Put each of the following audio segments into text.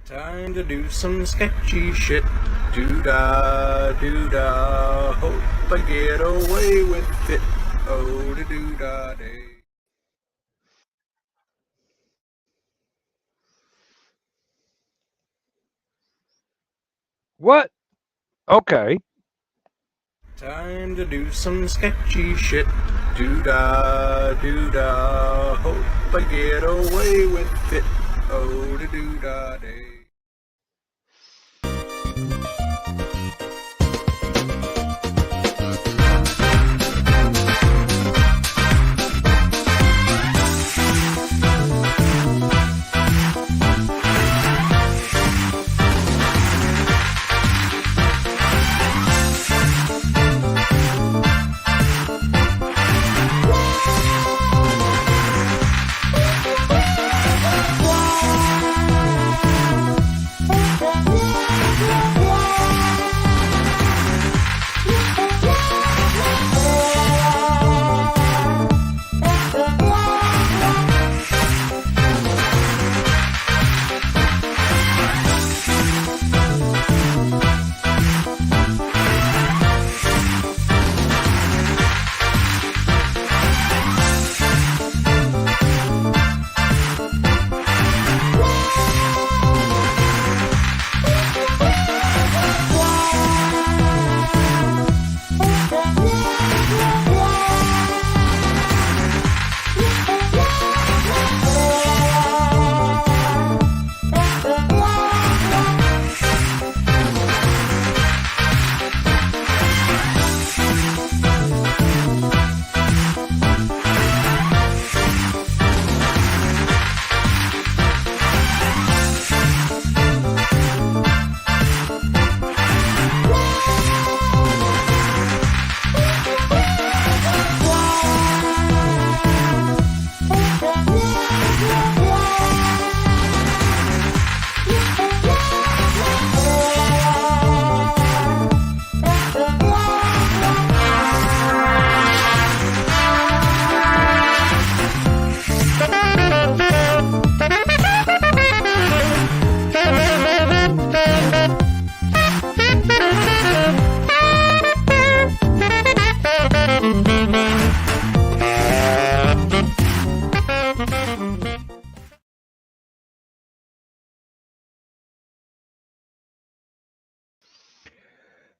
Time to do some sketchy shit. Doo-dah, doo-dah. Hope I get away with it. Oh, da doo-dah day. What? Okay. Time to do some sketchy shit. Doo-dah, doo-dah. Hope I get away with it. Oh, da doo-dah day.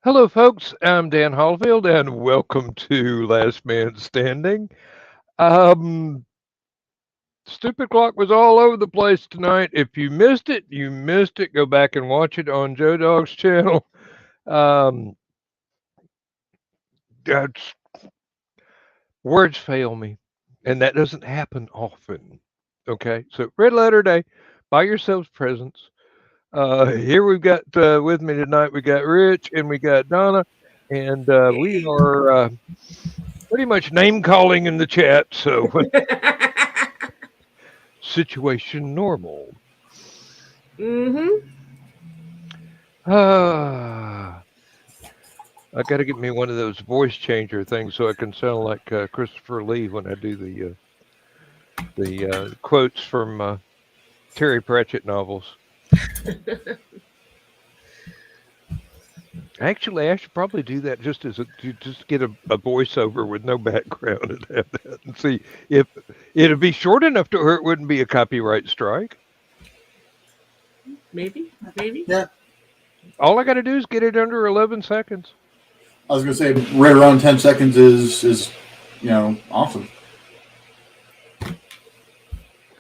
Hello, folks. I'm Dan Hollifield, and welcome to Last Man Standing. Stupid Clock was all over the place tonight. If you missed it, you missed it. Go back and watch it on Joe Dog's channel. That's, words fail me, and that doesn't happen often. Okay, so Red Letter Day, buy yourselves presents. Here we've got with me tonight, we got Rich and we got Donna, and we are pretty much name calling in the chat. So situation normal. I got to get me one of those voice changer things so I can sound like Christopher Lee when I do the quotes from Terry Pratchett novels. Actually, I should probably do that just get a voiceover with no background and have that and see if it'd be short enough to where it wouldn't be a copyright strike. Maybe. Yeah. All I got to do is get it under 11 seconds. I was going to say right around 10 seconds is awesome.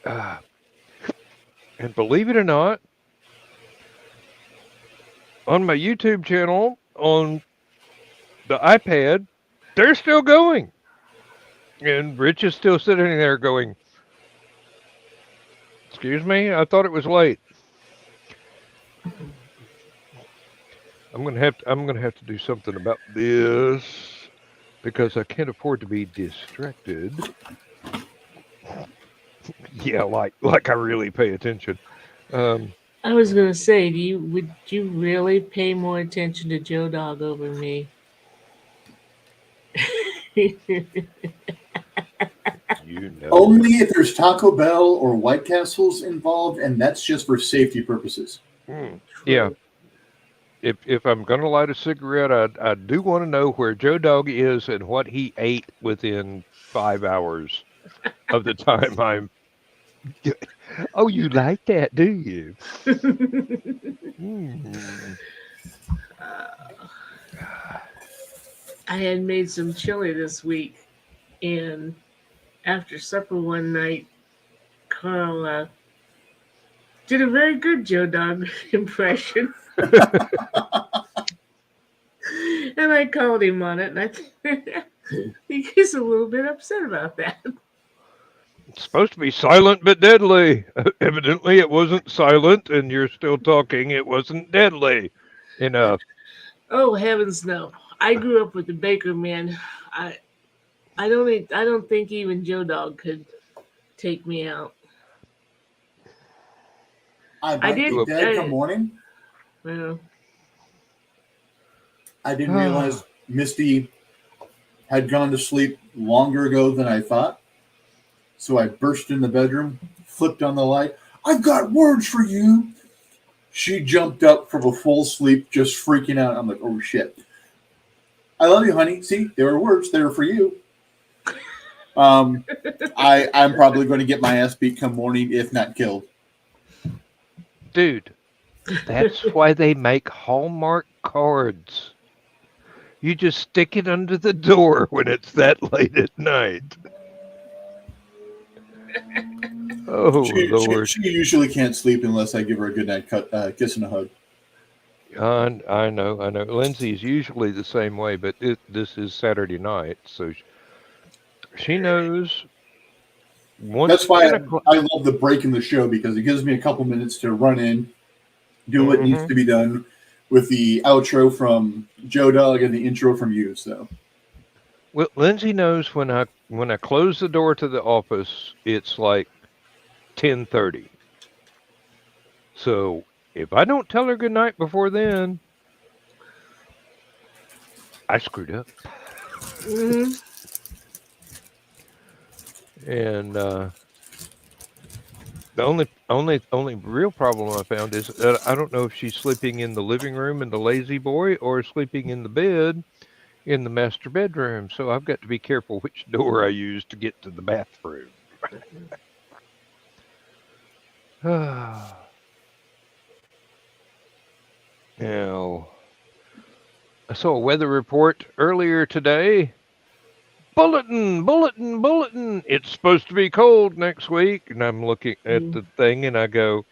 And believe it or not, on my YouTube channel, on the iPad, they're still going. And Rich is still sitting there going, "Excuse me, I thought it was late." I'm gonna have to do something about this because I can't afford to be distracted. Yeah, like I really pay attention. I was gonna say, would you really pay more attention to Joe Dog over me? You know. Only if there's Taco Bell or White Castles involved, and that's just for safety purposes. Yeah. True. If I'm gonna light a cigarette, I do want to know where Joe Dog is and what he ate within 5 hours of the time I'm. Oh, you like that, do you? Mm. I had made some chili this week, and after supper one night, Carl did a very good Joe Dog impression, and I called him on it, and I think he's a little bit upset about that. It's supposed to be silent but deadly. Evidently, it wasn't silent, and you're still talking. It wasn't deadly enough. Oh heavens, no! I grew up with the Baker man. I I don't think even Joe Dog could take me out. I I might be did. Well, dead come morning. Well, I didn't realize Misty had gone to sleep longer ago than I thought. So I burst in the bedroom, flipped on the light. I've got words for you. She jumped up from a full sleep, just freaking out. I'm like, oh shit. I love you, honey. See, there were words. They were for you. I'm probably going to get my ass beat come morning, if not killed. dude, that's why they make Hallmark cards. You just stick it under the door when it's that late at night. Oh, Lord. She usually can't sleep unless I give her a good night kiss and a hug. I know, I know. Lindsay's usually the same way, but this is Saturday night, so she knows once That's why 10 o'clock. I love the break in the show, because it gives me a couple minutes to run in, do what needs to be done with the outro from Joe Dog and the intro from you. So, Well, Lindsay knows when I close the door to the office, it's like 10:30. So if I don't tell her good night before then, I screwed up. hmm And the only real problem I found is that I don't know if she's sleeping in the living room in the lazy boy or sleeping in the bed in the master bedroom. So I've got to be careful which door I use to get to the bathroom. Now, I saw a weather report earlier today. Bulletin, bulletin, bulletin. It's supposed to be cold next week. And I'm looking at the thing and I go,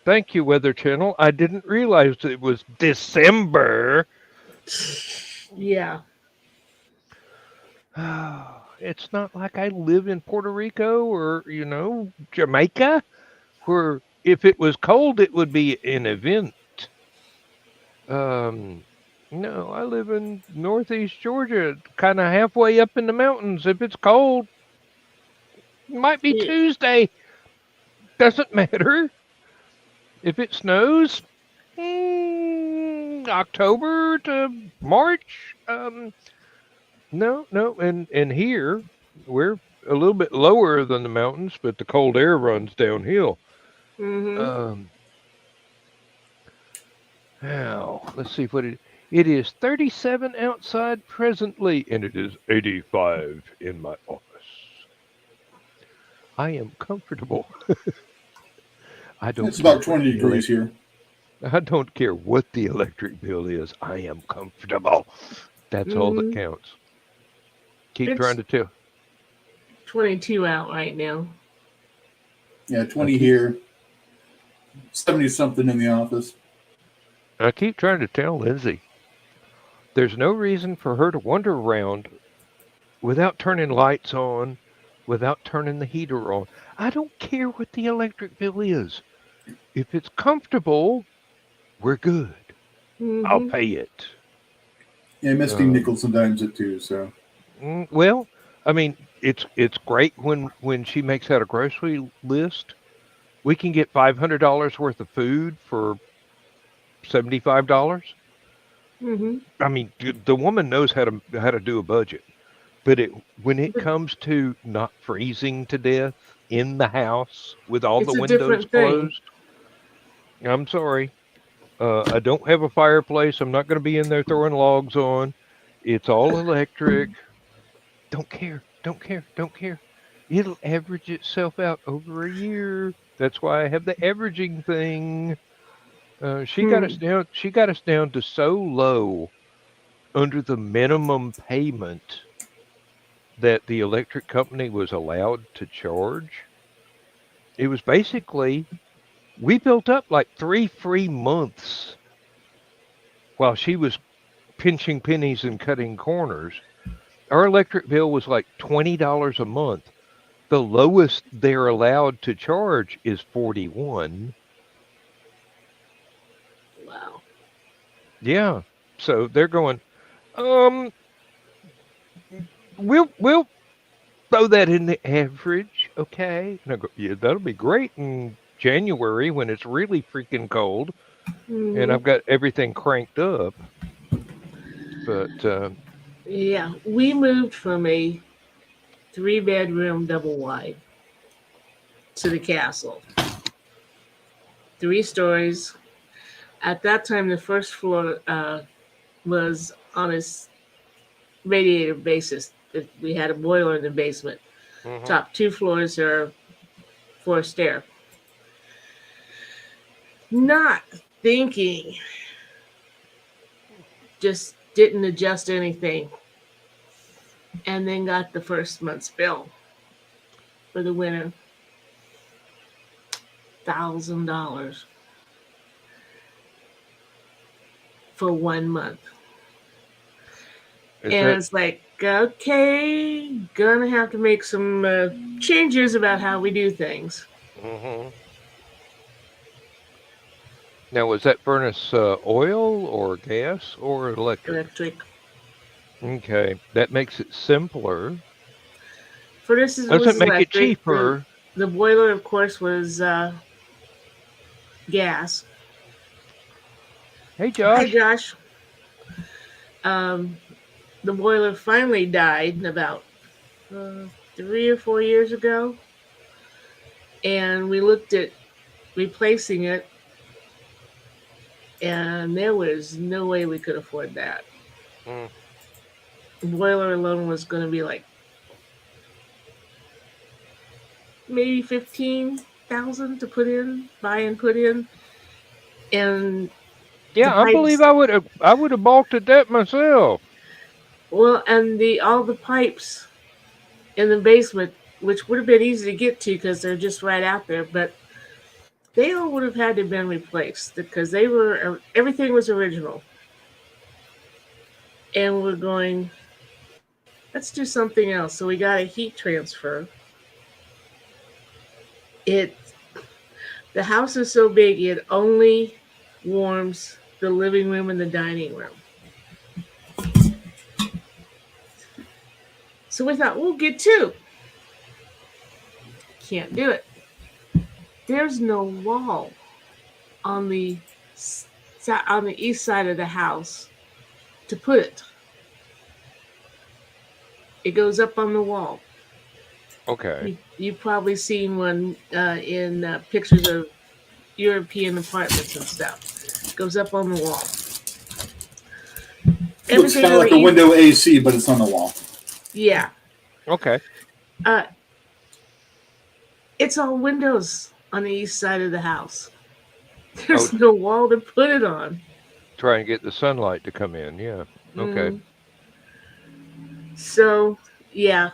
thank you, Weather Channel. I didn't realize it was December. yeah. It's not like I live in Puerto Rico or, Jamaica, where if it was cold, it would be an event. No, I live in northeast Georgia, kind of halfway up in the mountains. If it's cold, it might be Yeah. Tuesday. Doesn't matter. If it snows, October to March. No, and here we're a little bit lower than the mountains, but the cold air runs downhill. hmm Now, let's see what it is 37 outside presently, and it is 85 in my office. I am comfortable. I don't. it's about 20 degrees here. I don't care what the electric bill is. I am comfortable. That's all that counts. Keep It's trying to tell. 22 out right now. Yeah, 20 here, 70 something in the office. I keep trying to tell Lindsay. There's no reason for her to wander around without turning lights on, without turning the heater on. I don't care what the electric bill is. If it's comfortable, we're good. I'll pay it. Yeah, Misty nickels and dimes it too. So, Well, I mean, it's great when she makes out a grocery list. We can get $500 worth of food for $75. I mean, the woman knows how to do a budget. But when it comes to not freezing to death in the house with all It's the a windows different thing. closed, I'm sorry. I don't have a fireplace. I'm not going to be in there throwing logs on. It's all electric. Don't care. Don't care. Don't care. It'll average itself out over a year. That's why I have the averaging thing. She got us Hmm. down. She got us down to so low under the minimum payment that the electric company was allowed to charge. It was basically we built up like 3 free months while she was pinching pennies and cutting corners. Our electric bill was like $20 a month. The lowest they're allowed to charge is 41. Wow. Yeah. So they're going, um, we'll throw that in the average, okay? And I go, yeah, that'll be great in January when it's really freaking cold and Hmm. I've got everything cranked up. But Yeah, we moved from a 3-bedroom double wide to the castle. 3 stories. At that time, the first floor was on a radiator basis. We had a boiler in the basement. mhm. Top 2 floors are forced air. Not thinking, just didn't adjust anything, and then got the first month's bill for the winter, $1,000 for 1 month. Is And that it's like, okay, gonna have to make some changes about how we do things. mhm. Now was that furnace oil or gas or electric? Electric. Okay, that makes it simpler. For this is was Doesn't make it electric. The cheaper. the boiler, of course, was gas. Hey Hi, Josh. Josh. Um, the boiler finally died about 3 or 4 years ago, and we looked at replacing it, and there was no way we could afford that. Mm, The boiler alone was going to be like maybe 15,000 to buy and put in, and the yeah, I believe pipes. I would have balked at that myself. Well, and the all the pipes in the basement, which would have been easy to get to because they're just right out there, but they all would have had to have been replaced because they were everything was original, and we're going. Let's do something else. So we got a heat transfer. It the house is so big it only warms the living room and the dining room. So we thought we'll get two. Can't do it. There's no wall on the on the east side of the house to put it. It goes up on the wall. Okay. You've probably seen one in pictures of European apartments and stuff. It goes up on the wall. Looks Everything kind on of the like a east. window AC, but it's on the wall. Yeah. Okay. Uh, it's all windows on the east side of the house. Oh, There's no wall to put it on. try and get the sunlight to come in. Yeah. Okay. Mm. So, yeah.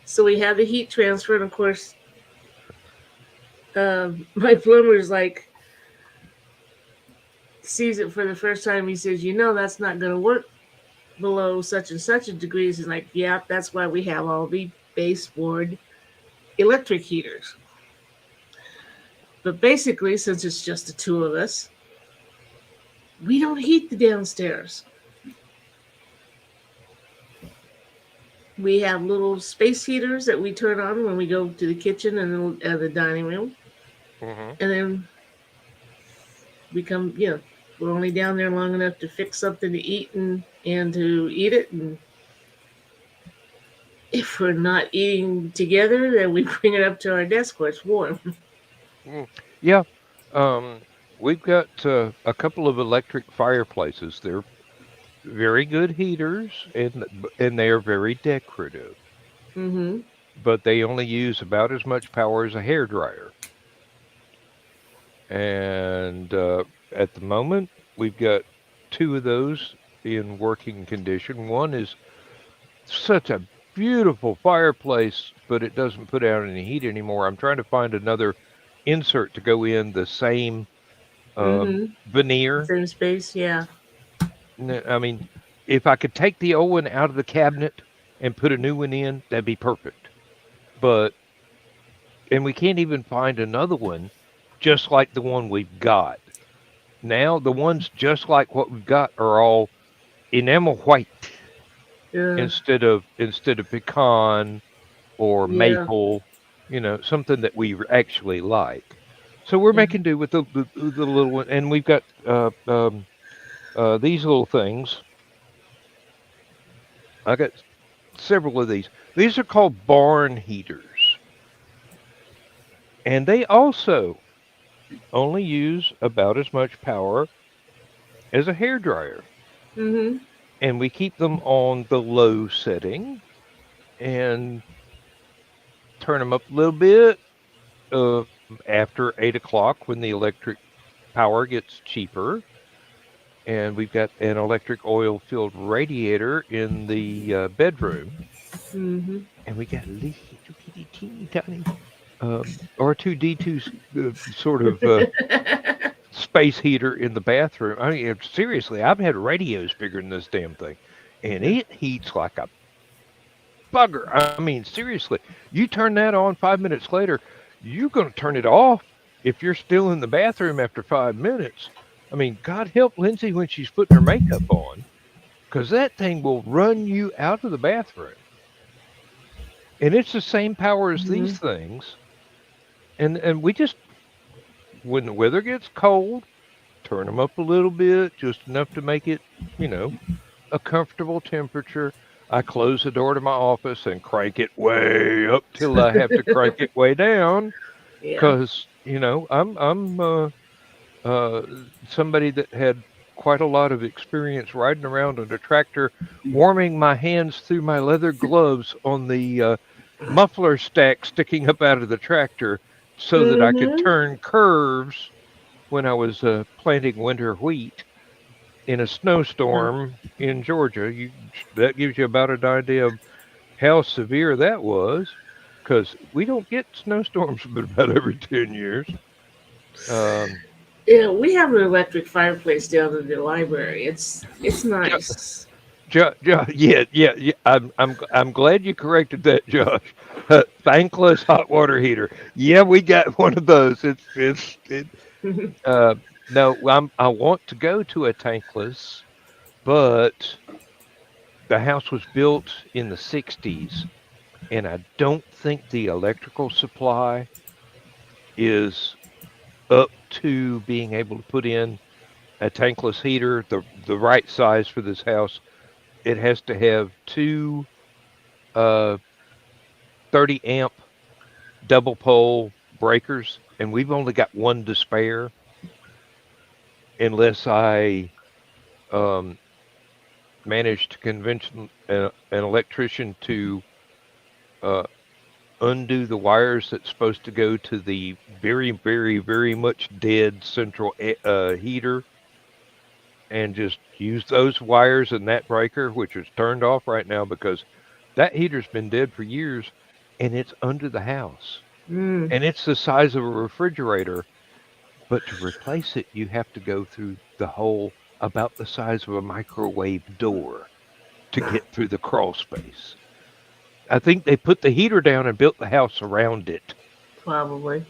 So we have the heat transfer, and of course, my plumber's like, sees it for the first time. He says, that's not going to work below such and such a degrees. He's like, yeah, that's why we have all the baseboard electric heaters. But basically, since it's just the two of us, we don't heat the downstairs. We have little space heaters that we turn on when we go to the kitchen and the dining room. Mhm. And then we come, we're only down there long enough to fix something to eat and to eat it. And if we're not eating together, then we bring it up to our desk where it's warm. Mm. Yeah. Um, we've got a couple of electric fireplaces. They're very good heaters, and they are very decorative. Mm-hmm. But they only use about as much power as a hair dryer. And at the moment, we've got two of those in working condition. One is such a beautiful fireplace, but it doesn't put out any heat anymore. I'm trying to find another insert to go in the same Mm-hmm. veneer. Same space, yeah. I mean, if I could take the old one out of the cabinet and put a new one in, that'd be perfect. But, and we can't even find another one just like the one we've got. Now, the ones just like what we've got are all enamel white Yeah. instead of pecan or Yeah. maple, something that we actually like. So we're Yeah. making do with the little one, and we've got these little things. I got several of these. These are called barn heaters, and they also only use about as much power as a hair dryer. Mm-hmm. And we keep them on the low setting and turn them up a little bit after 8 o'clock when the electric power gets cheaper. And we've got an electric oil filled radiator in the bedroom. Mm-hmm. And we got a little bitty teeny tiny R2D2 sort of space heater in the bathroom. I mean, seriously, I've had radios bigger than this damn thing. And it heats like a bugger. I mean, seriously, you turn that on 5 minutes later, you're going to turn it off if you're still in the bathroom after 5 minutes. I mean, God help Lindsay when she's putting her makeup on, because that thing will run you out of the bathroom. And it's the same power as Mm-hmm. these things. And we just, when the weather gets cold, turn them up a little bit, just enough to make it, you know, a comfortable temperature. I close the door to my office and crank it way up till I have to crank it way down, Yeah. because I'm somebody that had quite a lot of experience riding around on a tractor, warming my hands through my leather gloves on the muffler stack sticking up out of the tractor so that I could Mm-hmm. turn curves when I was planting winter wheat in a snowstorm in Georgia. That gives you about an idea of how severe that was, because we don't get snowstorms but about every 10 years. Um, Yeah, we have an electric fireplace down in the library. It's nice. Yeah, yeah, yeah. I'm glad you corrected that, Josh. Thankless hot water heater. Yeah, we got one of those. Uh, no, I want to go to a tankless, but the house was built in the '60s, and I don't think the electrical supply is up to being able to put in a tankless heater, the right size for this house. It has to have two uh 30 amp double pole breakers, and we've only got one to spare unless I um, manage to convince an electrician to uh, undo the wires that's supposed to go to the very, very, very much dead central heater, and just use those wires and that breaker, which is turned off right now because that heater's been dead for years, and it's under the house. Mm. And it's the size of a refrigerator, but to replace it, you have to go through the hole about the size of a microwave door to get through the crawl space. I think they put the heater down and built the house around it. Probably.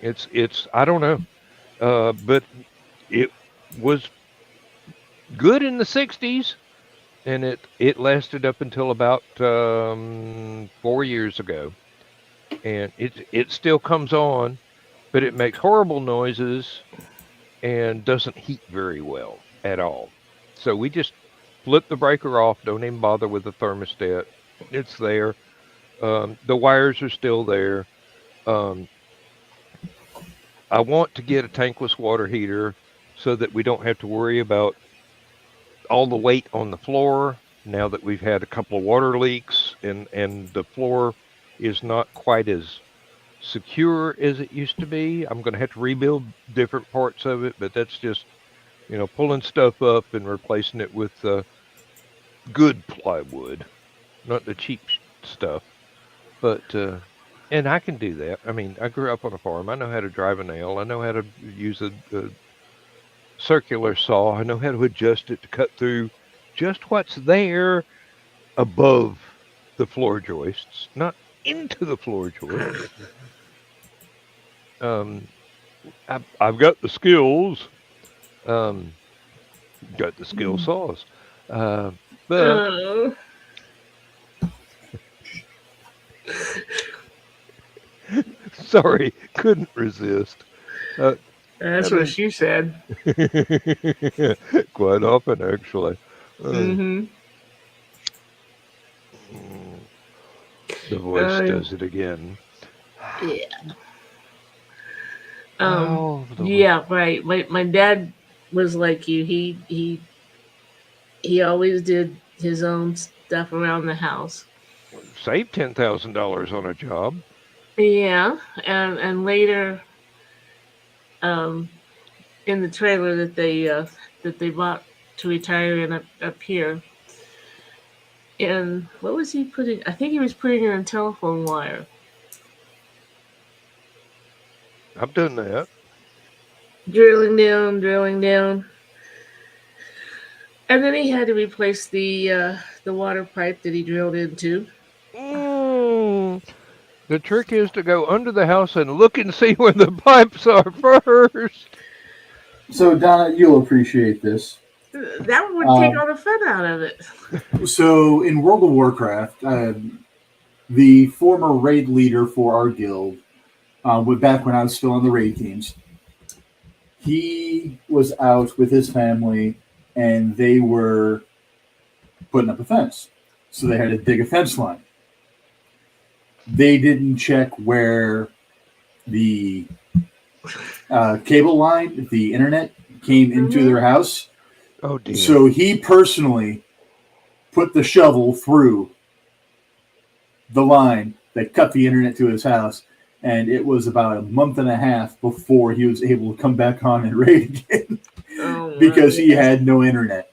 It's I don't know, but it was good in the '60s, and it lasted up until about 4 years ago, and it still comes on, but it makes horrible noises and doesn't heat very well at all. So we just flip the breaker off. Don't even bother with the thermostat. It's there. The wires are still there. Um, I want to get a tankless water heater so that we don't have to worry about all the weight on the floor now that we've had a couple of water leaks and the floor is not quite as secure as it used to be. I'm going to have to rebuild different parts of it, but that's just, pulling stuff up and replacing it with good plywood, not the cheap stuff. But and I can do that. I mean, I grew up on a farm. I know how to drive a nail. I know how to use a circular saw. I know how to adjust it to cut through just what's there above the floor joists, not into the floor joists. Um, I've got the skills. Um, got the skill saws. But Oh, sorry, couldn't resist. that's I what mean, she said. quite often, actually. Uh, Mm-hmm. the voice does it again. Yeah. Oh, Lord. Yeah, right. My dad was like you. He always did his own stuff around the house. Save $10,000 on a job. Yeah, and later, um, in the trailer that they bought to retire in up here. And what was he putting? I think he was putting in a telephone wire, I've done that. drilling down, and then he had to replace the water pipe that he drilled into. Mm, the trick is to go under the house and look and see where the pipes are first. So Donna, you'll appreciate this. That would take all the fun out of it. So in World of Warcraft, the former raid leader for our guild, back when I was still on the raid teams, he was out with his family, and they were putting up a fence. So they had to dig a fence line. They didn't check where the cable line, the internet, came into their house. Oh, dear. So he personally put the shovel through the line that cut the internet to his house, and it was about a month and a half before he was able to come back on and raid again because he had no internet.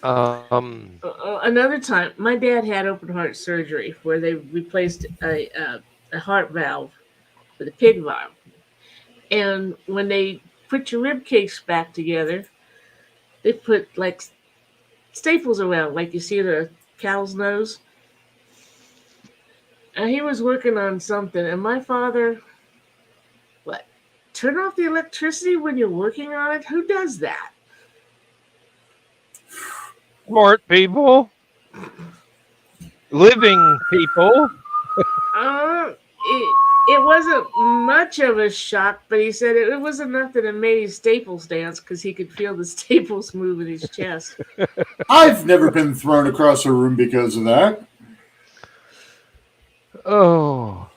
Another time, my dad had open heart surgery where they replaced a heart valve with a pig valve, and when they put your rib cage back together, they put like staples around, like you see the cow's nose. And he was working on something, and my father, what? Turn off the electricity when you're working on it? Who does that? Smart people. Living people. It wasn't much of a shock, but he said it was enough that it made his staples dance because he could feel the staples move in his chest. I've never been thrown across a room because of that. Oh.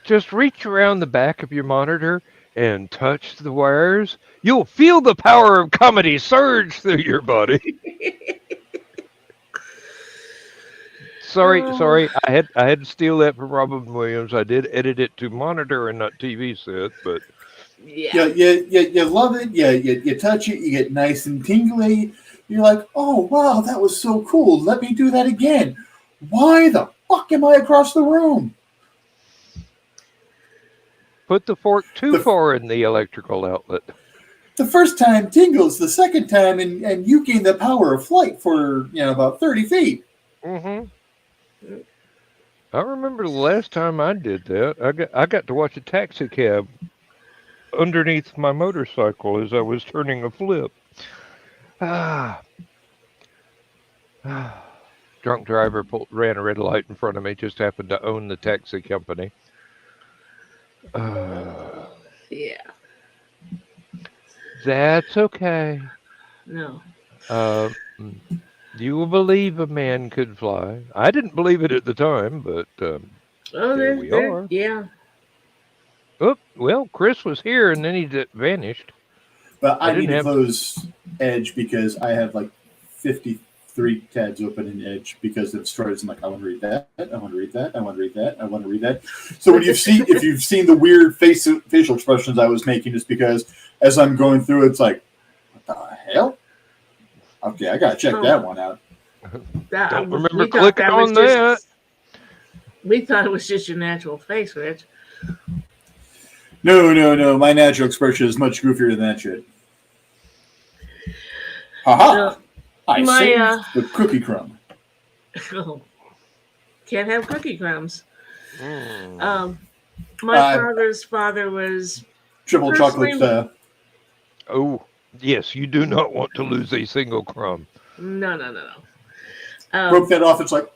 Just reach around the back of your monitor and touch the wires. You'll feel the power of comedy surge through your body. Sorry. I had to steal that from Robin Williams. I did edit it to monitor and not TV set, but Yeah. You love it. You touch it. You get nice and tingly. You're like, oh wow, that was so cool. Let me do that again. Why the fuck am I across the room? put the fork too far in the electrical outlet. The first time tingles, the second time, and you gain the power of flight for about 30 feet. Mm-hmm. I remember the last time I did that. I got to watch a taxi cab underneath my motorcycle as I was turning a flip. Drunk driver ran a red light in front of me. Just happened to own the taxi company. Yeah. That's okay. No. You will believe a man could fly. I didn't believe it at the time, but here we are. Yeah. Oh, well, Chris was here and then he vanished. But I need didn't to have- close Edge because I have like 53 tabs open in Edge because of stories. I'm like, I want to read that. I want to read that. I want to read that. I want to read that. So when if you've seen the weird facial expressions I was making, it's because as I'm going through, it's like, what the hell? Okay, I gotta check that one out. Don't remember we thought clicking that was on just- We thought it was just your natural face, Rich. No. My natural expression is much goofier than that shit. Haha! No, I my, saved the cookie crumb. Oh, can't have cookie crumbs. Mm. My father's father was Triple chocolate. Oh, yes, you do not want to lose a single crumb. no. Broke that off. It's like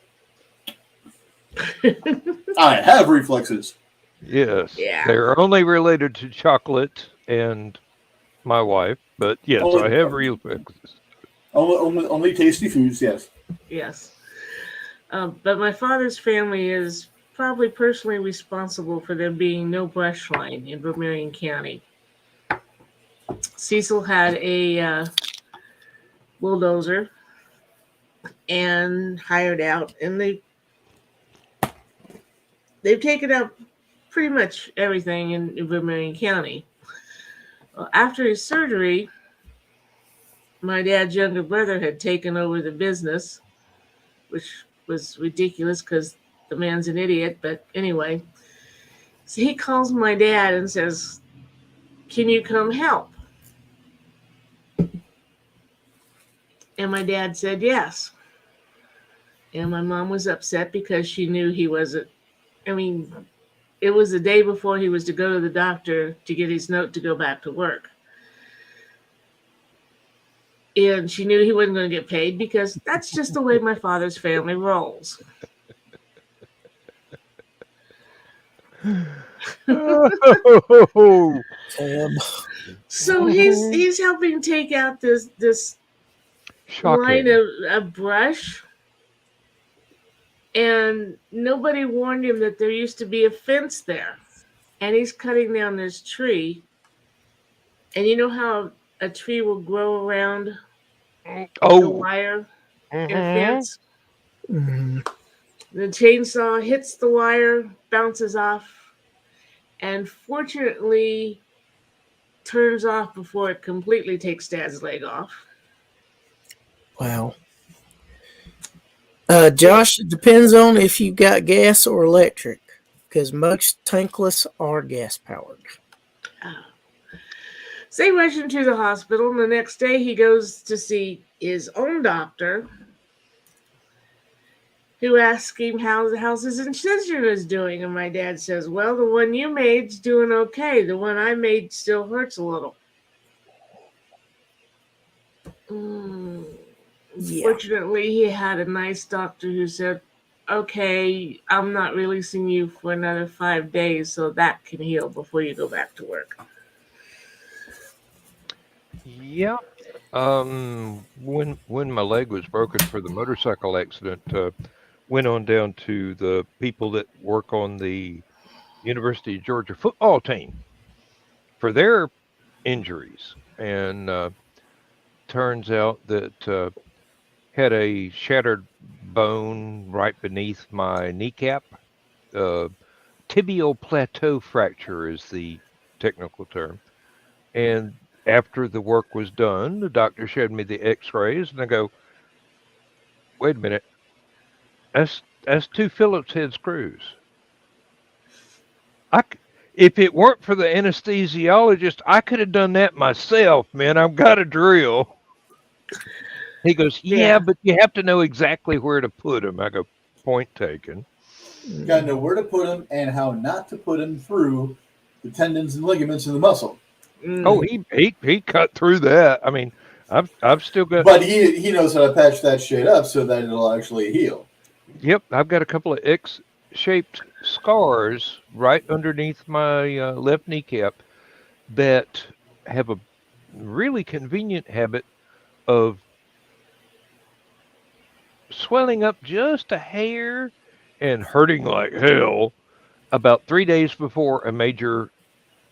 I have reflexes. Yes, Yeah. they're only related to chocolate and my wife, but yes, I have reflexes. Only tasty foods, yes. Yes. But my father's family is probably personally responsible for there being no brush line in Vermilion County. Cecil had a bulldozer and hired out, and they've taken out pretty much everything in Vermilion County. Well, after his surgery, my dad's younger brother had taken over the business, which was ridiculous because the man's an idiot. But anyway, so he calls my dad and says, "Can you come help?" And my dad said yes. And my mom was upset because she knew he wasn't. I mean, it was the day before he was to go to the doctor to get his note to go back to work. And she knew he wasn't going to get paid because that's just the way my father's family rolls. Oh, So he's helping take out this line shocking. of brush, and nobody warned him that there used to be a fence there. And he's cutting down this tree, and you know how a tree will grow around the Oh, wire in a mhm. fence? The chainsaw hits the wire, bounces off, and fortunately turns off before it completely takes Dad's leg off. Wow. Josh, it depends on if you got gas or electric, because most tankless are gas powered. So they rush him to the hospital, and the next day he goes to see his own doctor, who asks him how's his incision is doing. And my dad says, "Well, the one you made's doing okay. The one I made still hurts a little." Yeah. Fortunately, he had a nice doctor who said, "Okay, I'm not releasing you for another 5 days, so that can heal before you go back to work." Yeah. When my leg was broken for the motorcycle accident, went on down to the people that work on the University of Georgia football team for their injuries, and turns out that had a shattered bone right beneath my kneecap. Tibial plateau fracture is the technical term, and after the work was done, the doctor showed me the x-rays, and I go, wait a minute, that's 2 Phillips head screws. If it weren't for the anesthesiologist, I could have done that myself, man. I've got a drill. He goes, yeah, but you have to know exactly where to put them. I go, point taken. You gotta know where to put them and how not to put them through the tendons and ligaments in the muscle. Oh, he cut through that. I mean, I've still got. But he knows how to patch that shit up so that it'll actually heal. Yep, I've got a couple of X-shaped scars right underneath my left kneecap that have a really convenient habit of swelling up just a hair and hurting like hell about 3 days before a major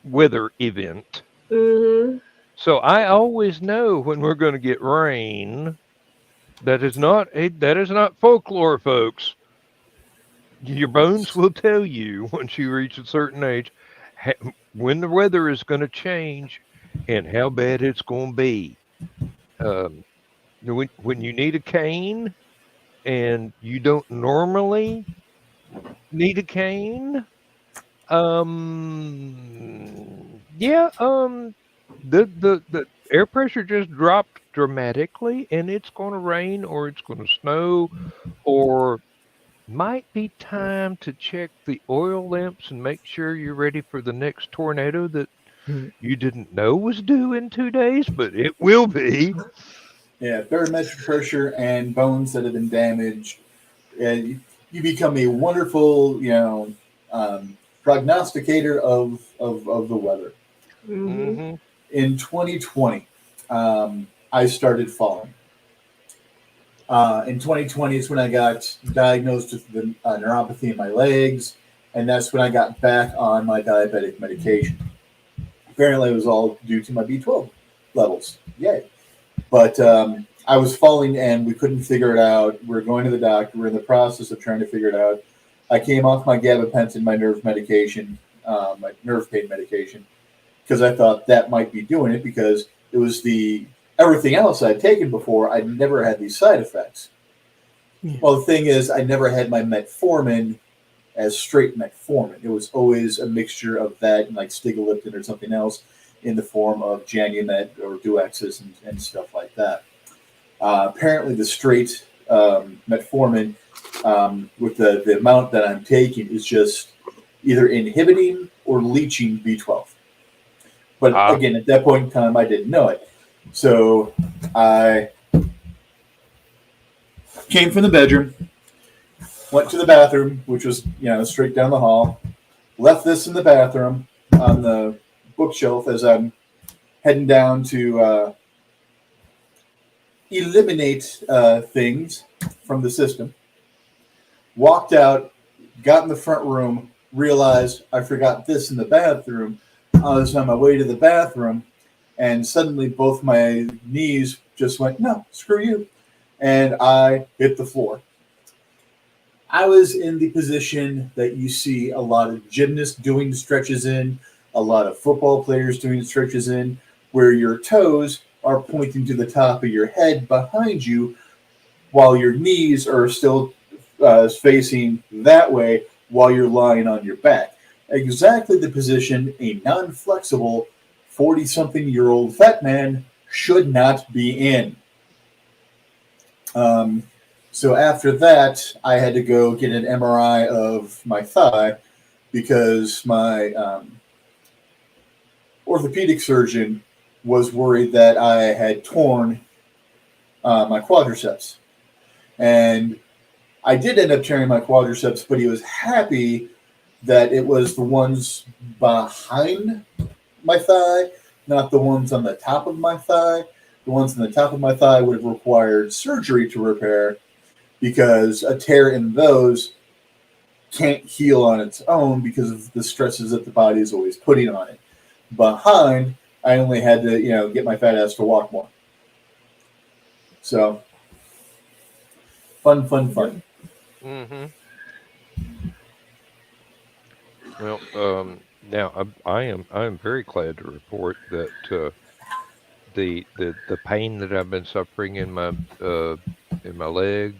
weather event. Mm-hmm. So I always know when we're going to get rain. That is not folklore, folks. Your bones will tell you once you reach a certain age when the weather is going to change and how bad it's going to be. Um, when you need a cane and you don't normally need a cane, yeah, the air pressure just dropped dramatically, and it's going to rain or it's going to snow or might be time to check the oil lamps and make sure you're ready for the next tornado that you didn't know was due in 2 days, but it will be. Yeah, barometric pressure and bones that have been damaged. And you become a wonderful, prognosticator of the weather. Mm-hmm. Hmm. In 2020, I started falling. In 2020 is when I got diagnosed with the neuropathy in my legs, and that's when I got back on my diabetic medication. Apparently, it was all due to my B12 levels. Yay. But I was falling and we couldn't figure it out. We are going to the doctor. We're in the process of trying to figure it out. I came off my gabapentin, my nerve medication, my nerve pain medication, because I thought that might be doing it because it was the everything else I'd taken before. I'd never had these side effects. Yeah. Well, the thing is, I never had my metformin as straight metformin. It was always a mixture of that and like stigoliptin or something else in the form of Janumet or Duexis and stuff like that. Apparently, the straight metformin with the amount that I'm taking is just either inhibiting or leaching B12. But Ah, again, at that point in time, I didn't know it. So I came from the bedroom, went to the bathroom, which was straight down the hall, left this in the bathroom on the bookshelf as I'm heading down to eliminate things from the system. Walked out, got in the front room, realized I forgot this in the bathroom. I was on my way to the bathroom, and suddenly both my knees just went, no, screw you. And I hit the floor. I was in the position that you see a lot of gymnasts doing stretches in, a lot of football players doing stretches in, where your toes are pointing to the top of your head behind you while your knees are still facing that way while you're lying on your back. Exactly the position a non-flexible 40-something-year-old fat man should not be in. Um, so after that, I had to go get an MRI of my thigh because my orthopedic surgeon was worried that I had torn my quadriceps. And I did end up tearing my quadriceps, but he was happy that it was the ones behind my thigh, not the ones on the top of my thigh. The ones on the top of my thigh would have required surgery to repair because a tear in those can't heal on its own because of the stresses that the body is always putting on it. Behind, I only had to, get my fat ass to walk more. So, fun. hmm. Well, now I am very glad to report that the pain that I've been suffering in my leg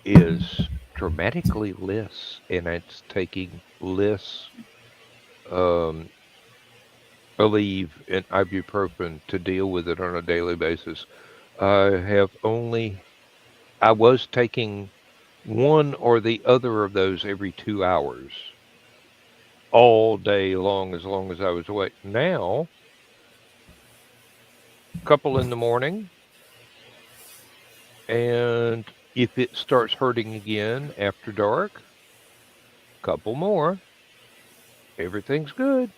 is dramatically less, and it's taking less um, Aleve and ibuprofen to deal with it on a daily basis. I was taking one or the other of those every 2 hours all day long as I was awake. Now, couple in the morning, and if it starts hurting again after dark, couple more, everything's good.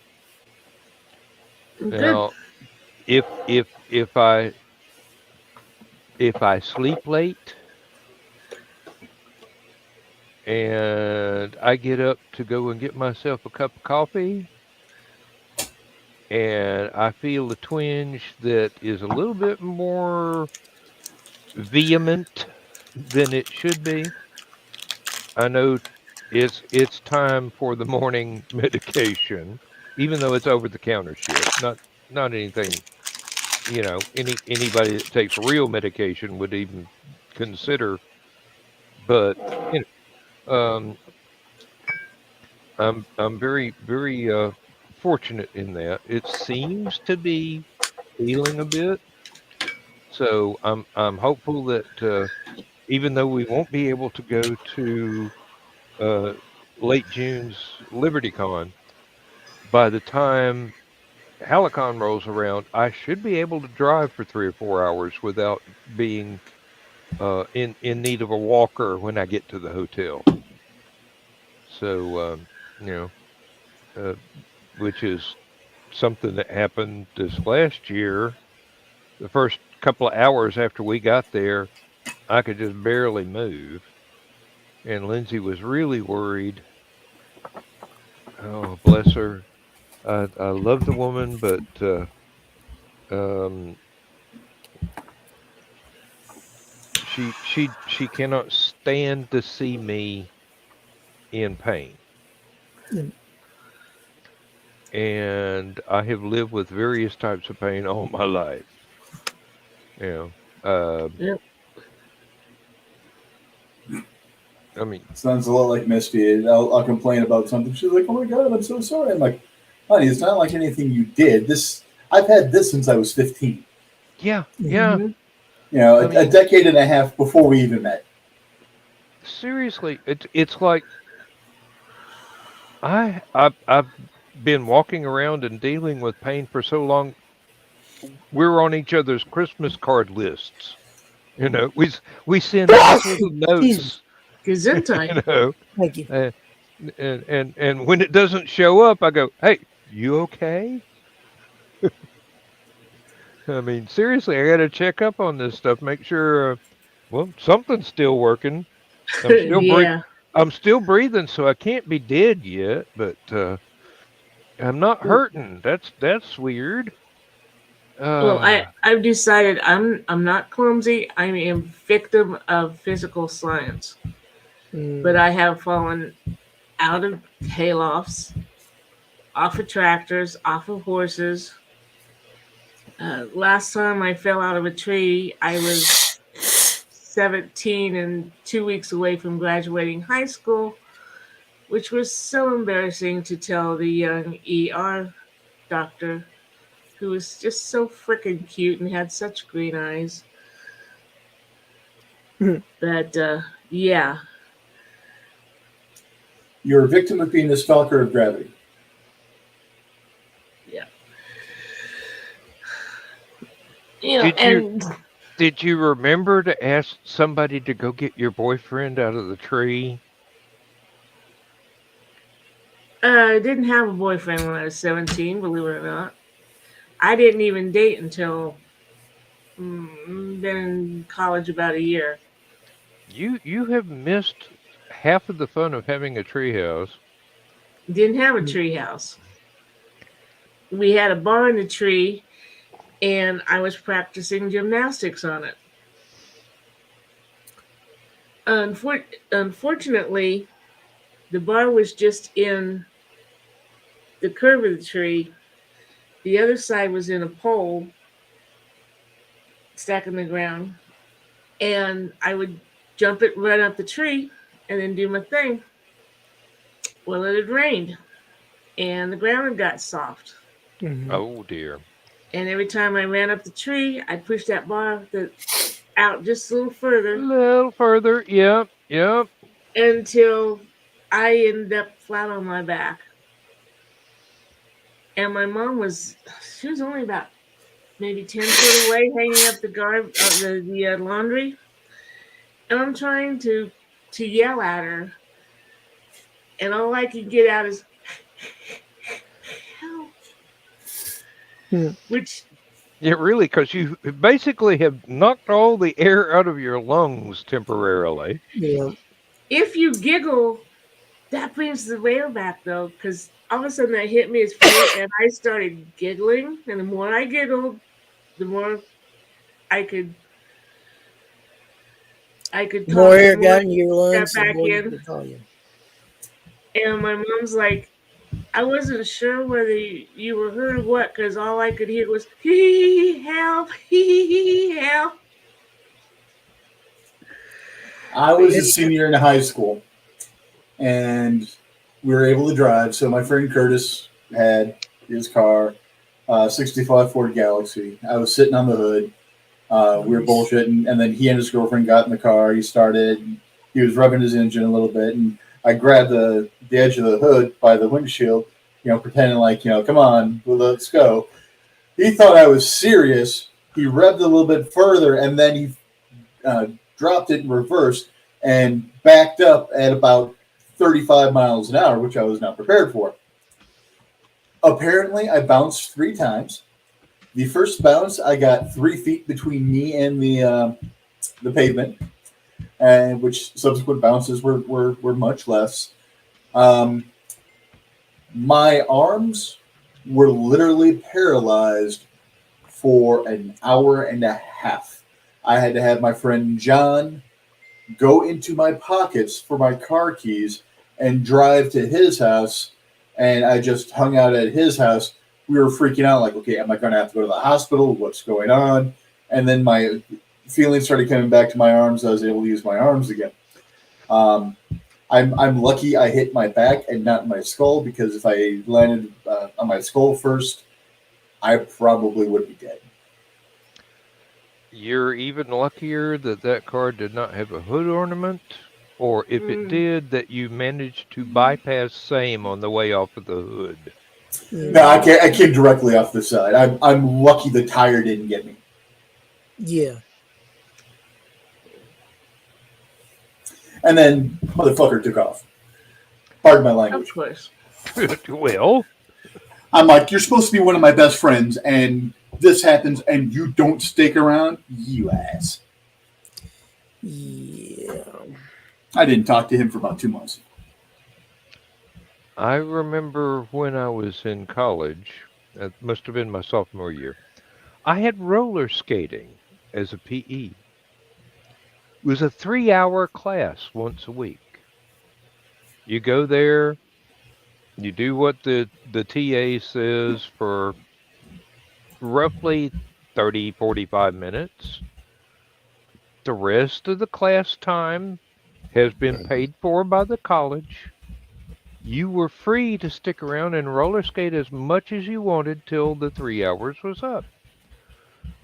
Good. Now, if if I sleep late and I get up to go and get myself a cup of coffee, and I feel a twinge that is a little bit more vehement than it should be. I know it's time for the morning medication, even though it's over the counter shit. Not anything, anybody that takes real medication would even consider. But um, I'm very very fortunate in that it seems to be healing a bit. So I'm hopeful that even though we won't be able to go to uh, late June's LibertyCon, by the time Hallowcon rolls around, I should be able to drive for 3 or 4 hours without being in need of a walker when I get to the hotel. So you know, uh, which is something that happened this last year. The first couple of hours after we got there, I could just barely move, and Lindsay was really worried. Oh, bless her. I love the woman, but um, she cannot stand to see me in pain. Mm. And I have lived with various types of pain all my life. You know, Yep. I mean, Sounds a lot like Misty. I'll complain about something. She's like, "Oh my god, I'm so sorry." I'm like, "Honey, it's not like anything you did. I've had this since I was 15. yeah. Mhm. You know, I a mean, decade and a half before we even met." seriously, it's like I've been walking around and dealing with pain for so long. We're on each other's Christmas card lists. We send nice little Jesus. notes. You Gesundheit. know, Thank you. uh, and when it doesn't show up, I go, "Hey, you okay?" I mean, seriously, I got to check up on this stuff, make sure. Well, something's still working. I'm still breathing. Yeah. I'm still breathing, so I can't be dead yet. But I'm not hurting. That's weird. Well, Uh, I've decided I'm not clumsy. I'm a victim of physical science. But Mm. I have fallen out of haylofts, off of tractors, off of horses. Last time I fell out of a tree, I was 17 and 2 weeks away from graduating high school, which was so embarrassing to tell the young ER doctor, who was just so freaking cute and had such green eyes. Mm. But yeah, You're a victim of being the stalker of gravity. yeah, did you and did you remember to ask somebody to go get your boyfriend out of the tree? I didn't have a boyfriend when I was 17, believe it or not. I didn't even date until been in college about a year. You have missed half of the fun of having a treehouse. Didn't have a tree house. We had a bar in the tree, and I was practicing gymnastics on it. Unfortunately, the bar was just in the curve of the tree. The other side was in a pole stuck in the ground, and I would jump it, run up the tree, and then do my thing. Well, it had rained, and the ground had got soft. Mhm. Oh dear. And every time I ran up the tree, I pushed that bar out just a little A further little further. Yep. Yep. until I ended up flat on my back. And my mom she was only about maybe 10 foot away, hanging up the laundry. And I'm trying to yell at her, and all I can get out is help, Mm. which Yeah, really, because you basically have knocked all the air out of your lungs temporarily. Yeah. if you giggle That brings the rail back though, because all of a sudden that hit me as funny, and I started giggling. And the more I giggled, the more I could The more talk, the air more got in your got lungs, the back more you in. get volume. And my mom's like, I wasn't sure whether you were hurt or what, because all I could hear was hee help, hee help. I But was yeah, a senior in high school, and we were able to drive. So my friend Curtis had his car, 65 Ford Galaxy. I was sitting on the hood. We were Nice. bullshitting, and then he and his girlfriend got in the car. He started. And he was revving his engine a little bit, and I grabbed the edge of the hood by the windshield, pretending like, come on, well, let's go. He thought I was serious. He revved a little bit further, and then he uh, dropped it in reverse and backed up at about 35 miles an hour, which I was not prepared for. Apparently, I bounced 3 times. The first bounce, I got 3 feet between me and the pavement, and which subsequent bounces were much less. Um, my arms were literally paralyzed for an hour and a half. I had to have my friend John go into my pockets for my car keys and drive to his house. And I just hung out at his house. We were freaking out, like, okay, am I going to have to go to the hospital? What's going on? And then my feelings started coming back to my arms. I was able to use my arms again. Um, I'm lucky I hit my back and not my skull, because if I landed on my skull first, I probably would be dead. You're even luckier that that car did not have a hood ornament, or if it did, that you managed to bypass same on the way off of the hood. No, I came directly off the side. I'm lucky the tire didn't get me. Yeah. And then motherfucker took off. Pardon my of language. course. Well, I'm like, you're supposed to be one of my best friends, and this happens, and you don't stick around, you ass. Yeah. I didn't talk to him for about 2 months. I remember when I was in college, it must have been my sophomore year, I had roller skating as a PE. It was a 3-hour class once a week. You go there, you do what the TA says for roughly 30, 45 minutes. The rest of the class time has been paid for by the college. You were free to stick around and roller skate as much as you wanted till the 3 hours was up.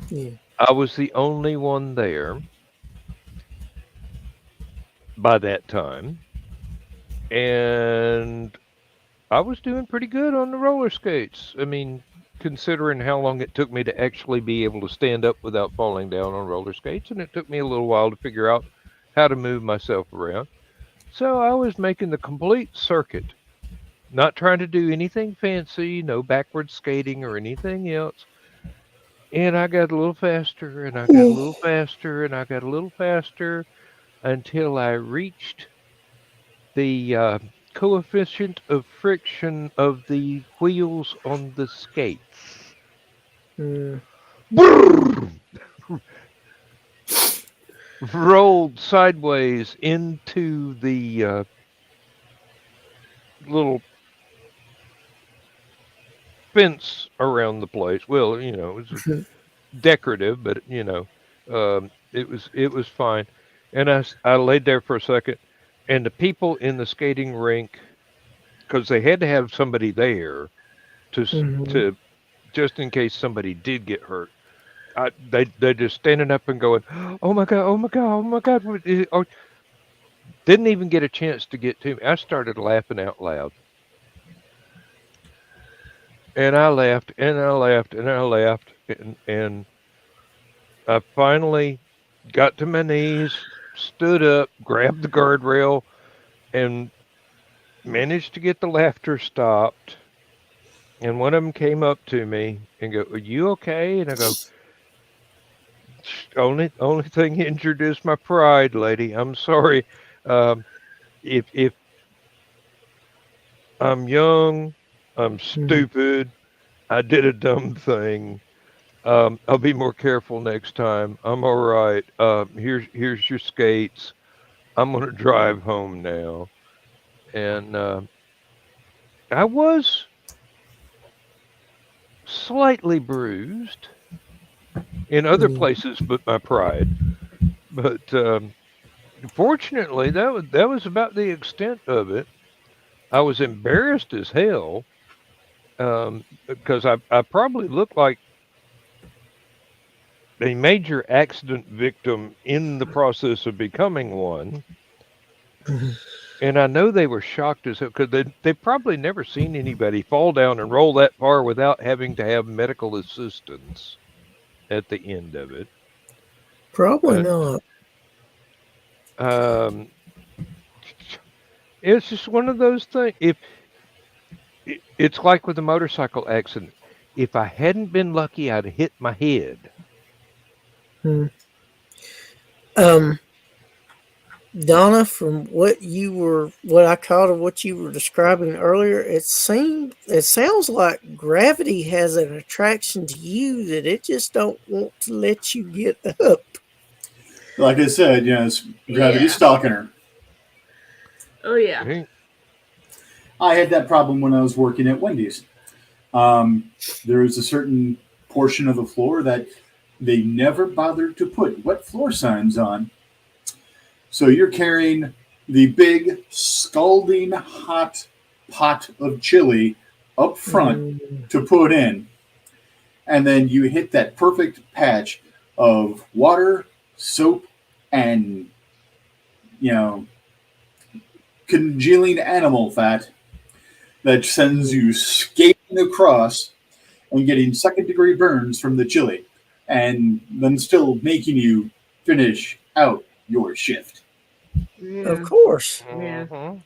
Yeah. I was the only one there by that time, and I was doing pretty good on the roller skates. I mean, considering how long it took me to actually be able to stand up without falling down on roller skates, and it took me a little while to figure out how to move myself around. So I was making the complete circuit, not trying to do anything fancy, no backward skating or anything else. And I got a little faster, and I got a little faster, and I got a little faster until I reached the coefficient of friction of the wheels on the skates. Mm. Rolled sideways into the little fence around the place. Well, it was decorative, but it was fine. And I laid there for a second, and the people in the skating rink, because they had to have somebody there to Mhm. to just in case somebody did get hurt. They just standing up and going, "Oh my god! Oh my god! Oh my god!" Oh, didn't even get a chance to get to me. I started laughing out loud, and I laughed and I laughed and I laughed, and I finally got to my knees, stood up, grabbed the guardrail, and managed to get the laughter stopped. And one of them came up to me and go, "Are you okay?" And I go, "Only thing injured is my pride, lady. I'm sorry. Um, if I'm young. I'm stupid. I did a dumb thing. I'll be more careful next time. I'm all right. Here's your skates. I'm gonna drive home now. And I was slightly bruised in other places, but my pride. But fortunately, that was about the extent of it. I was embarrassed as hell because I probably looked like a major accident victim in the process of becoming one. And I know they were shocked as hell because they've probably never seen anybody fall down and roll that far without having to have medical assistance at the end of it. Probably But not. um, it's just one of those things. If it's like with a motorcycle accident, if I hadn't been lucky, I'd hit my head. Um, Donna, from what I caught of what you were describing earlier, it sounds like gravity has an attraction to you that it just don't want to let you get up. Like I said, it's gravity Yeah. stalking her. Oh yeah. Hey, I had that problem when I was working at Wendy's. There was a certain portion of the floor that they never bothered to put wet floor signs on. So you're carrying the big, scalding hot pot of chili up front to put in. And then you hit that perfect patch of water, soap, and, congealing animal fat that sends you skating across and getting second-degree burns from the chili, and then still making you finish out your shift. Yeah. Of course. Yeah. mhm.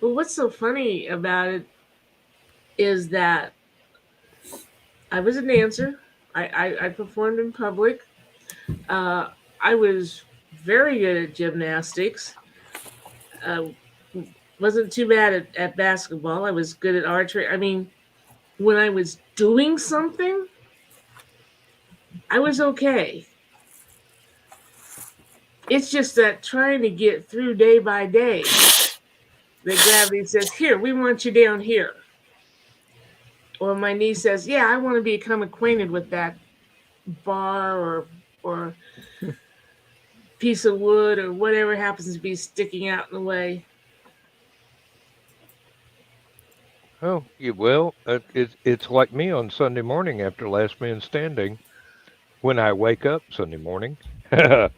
Well, what's so funny about it is that I was a dancer. I performed in public. I was very good at gymnastics. Uh, wasn't too bad at basketball. I was good at archery. I mean, when I was doing something, I was okay. It's just that trying to get through day by day, that gravity says, "Here, we want you down here." Or my niece says, "Yeah, I want to become acquainted with that bar or piece of wood or whatever happens to be sticking out in the way." Oh, well, it's like me on Sunday morning after Last Man Standing. When I wake up Sunday morning, no,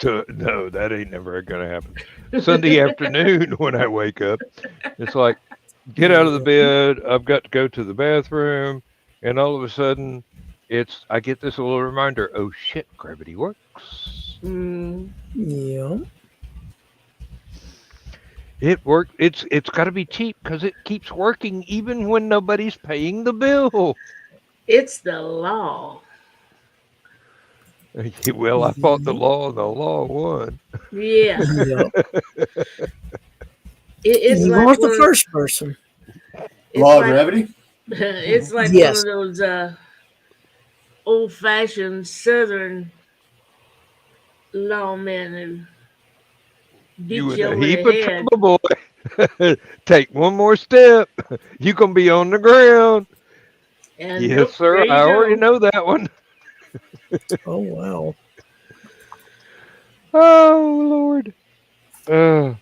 that ain't never gonna happen. Sunday afternoon when I wake up, it's like get out of the bed. I've got to go to the bathroom, and all of a sudden, I get this little reminder. Oh shit, gravity works. Yeah. It worked. It's got to be cheap because it keeps working even when nobody's paying the bill. It's the law. Well, I fought the law, and the law won. Yeah. Yeah. It's You like weren't the first person. Law of gravity? It's like one Yes. of those old fashioned southern lawmen who You beat in you a over the heap of head. trouble, boy. Take one more step. You gonna be on the ground. And Yes, nope, there sir. I you already go. know that one. Oh wow. Oh Lord. Uh,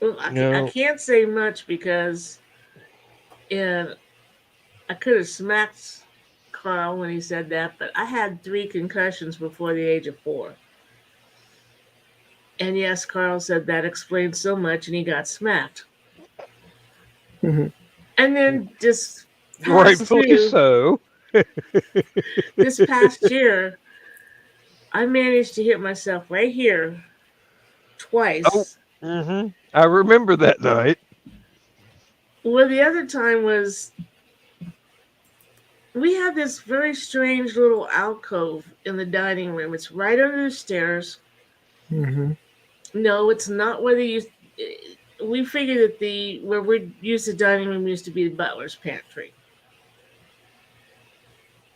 Well, I no. can't say much because in I could have smacked Carl when he said that, but I had 3 concussions before the age of 4. And yes, Carl said that explains so much, and he got smacked. Mhm. And then Rightfully so. this past year, I managed to hit myself right here Oh. twice. I remember that night. Well, the other time was we had this very strange little alcove in the dining room. It's right under the stairs. Mhm. No, it's not where we figured that where we used the dining room used to be the butler's pantry.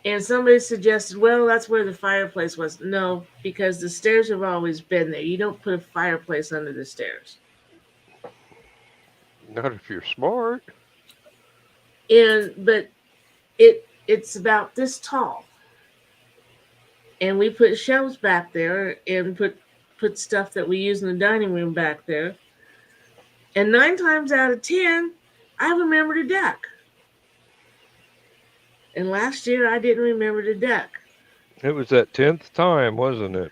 And somebody suggested, well, that's where the fireplace was. No, because the stairs have always been there. You don't put a fireplace under the stairs. Not if you're smart. But it's about this tall. And we put shelves back there and put stuff that we use in the dining room back there. And 9 times out of 10, I remembered a deck. And last year, I didn't remember the deck. It was that 10th time, wasn't it?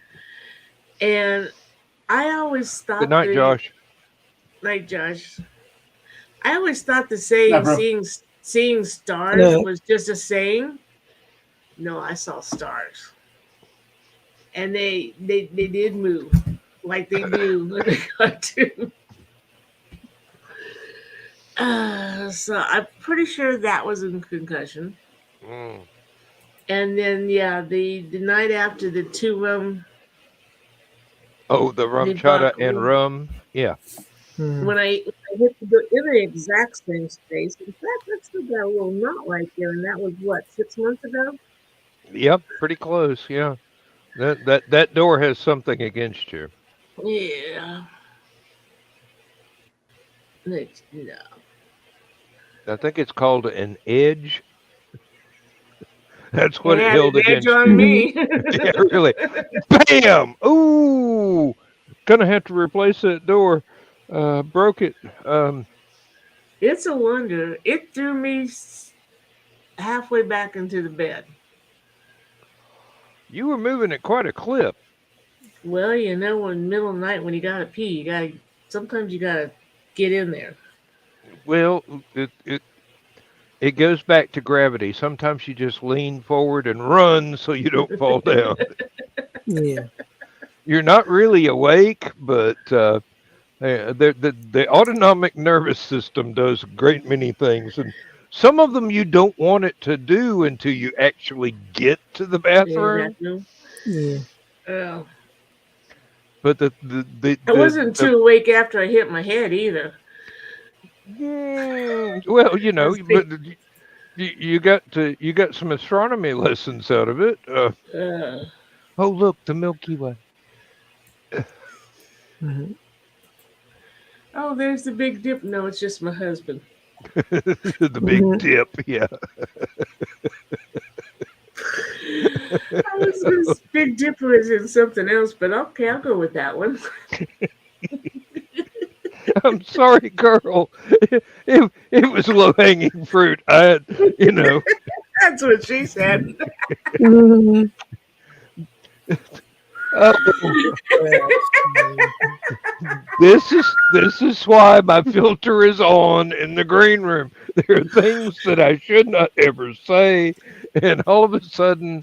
And I always thought... Good night, Josh. Night, Josh. I always thought the saying, seeing stars was just a saying. No, I saw stars. And they did move like they do in the cartoon. So I'm pretty sure that was in concussion. And then the night after the 2 rum. Oh, the rum chata and rum. Yeah. When I hit in the exact same space. In fact, I still got a little knot right there, and that was what, 6 months ago? Yep, pretty close. Yeah. That door has something against you. Yeah. No. I think it's called an edge. That's what it held against. Edge on me. Yeah, really. Bam! Ooh! Gonna have to replace that door. Broke it. It's a wonder. It threw me halfway back into the bed. You were moving at quite a clip. Well, in the middle of the night when you gotta pee, sometimes you gotta get in there. Well, it goes back to gravity. Sometimes you just lean forward and run so you don't fall down. Yeah. You're not really awake, but the autonomic nervous system does a great many things, and some of them you don't want it to do until you actually get to the bathroom. Yeah. Oh. But I wasn't too awake after I hit my head either. Well, but you got some astronomy lessons out of it. Oh, look, the Milky Way. Mm-hmm. Oh, there's the Big Dip. No, it's just my husband. The Big Dip, yeah. This Big Dipper is in something else, but okay, I'll go with that one. I'm sorry, girl. It was low-hanging fruit. That's what she said. This is why my filter is on in the green room. There are things that I should not ever say, and all of a sudden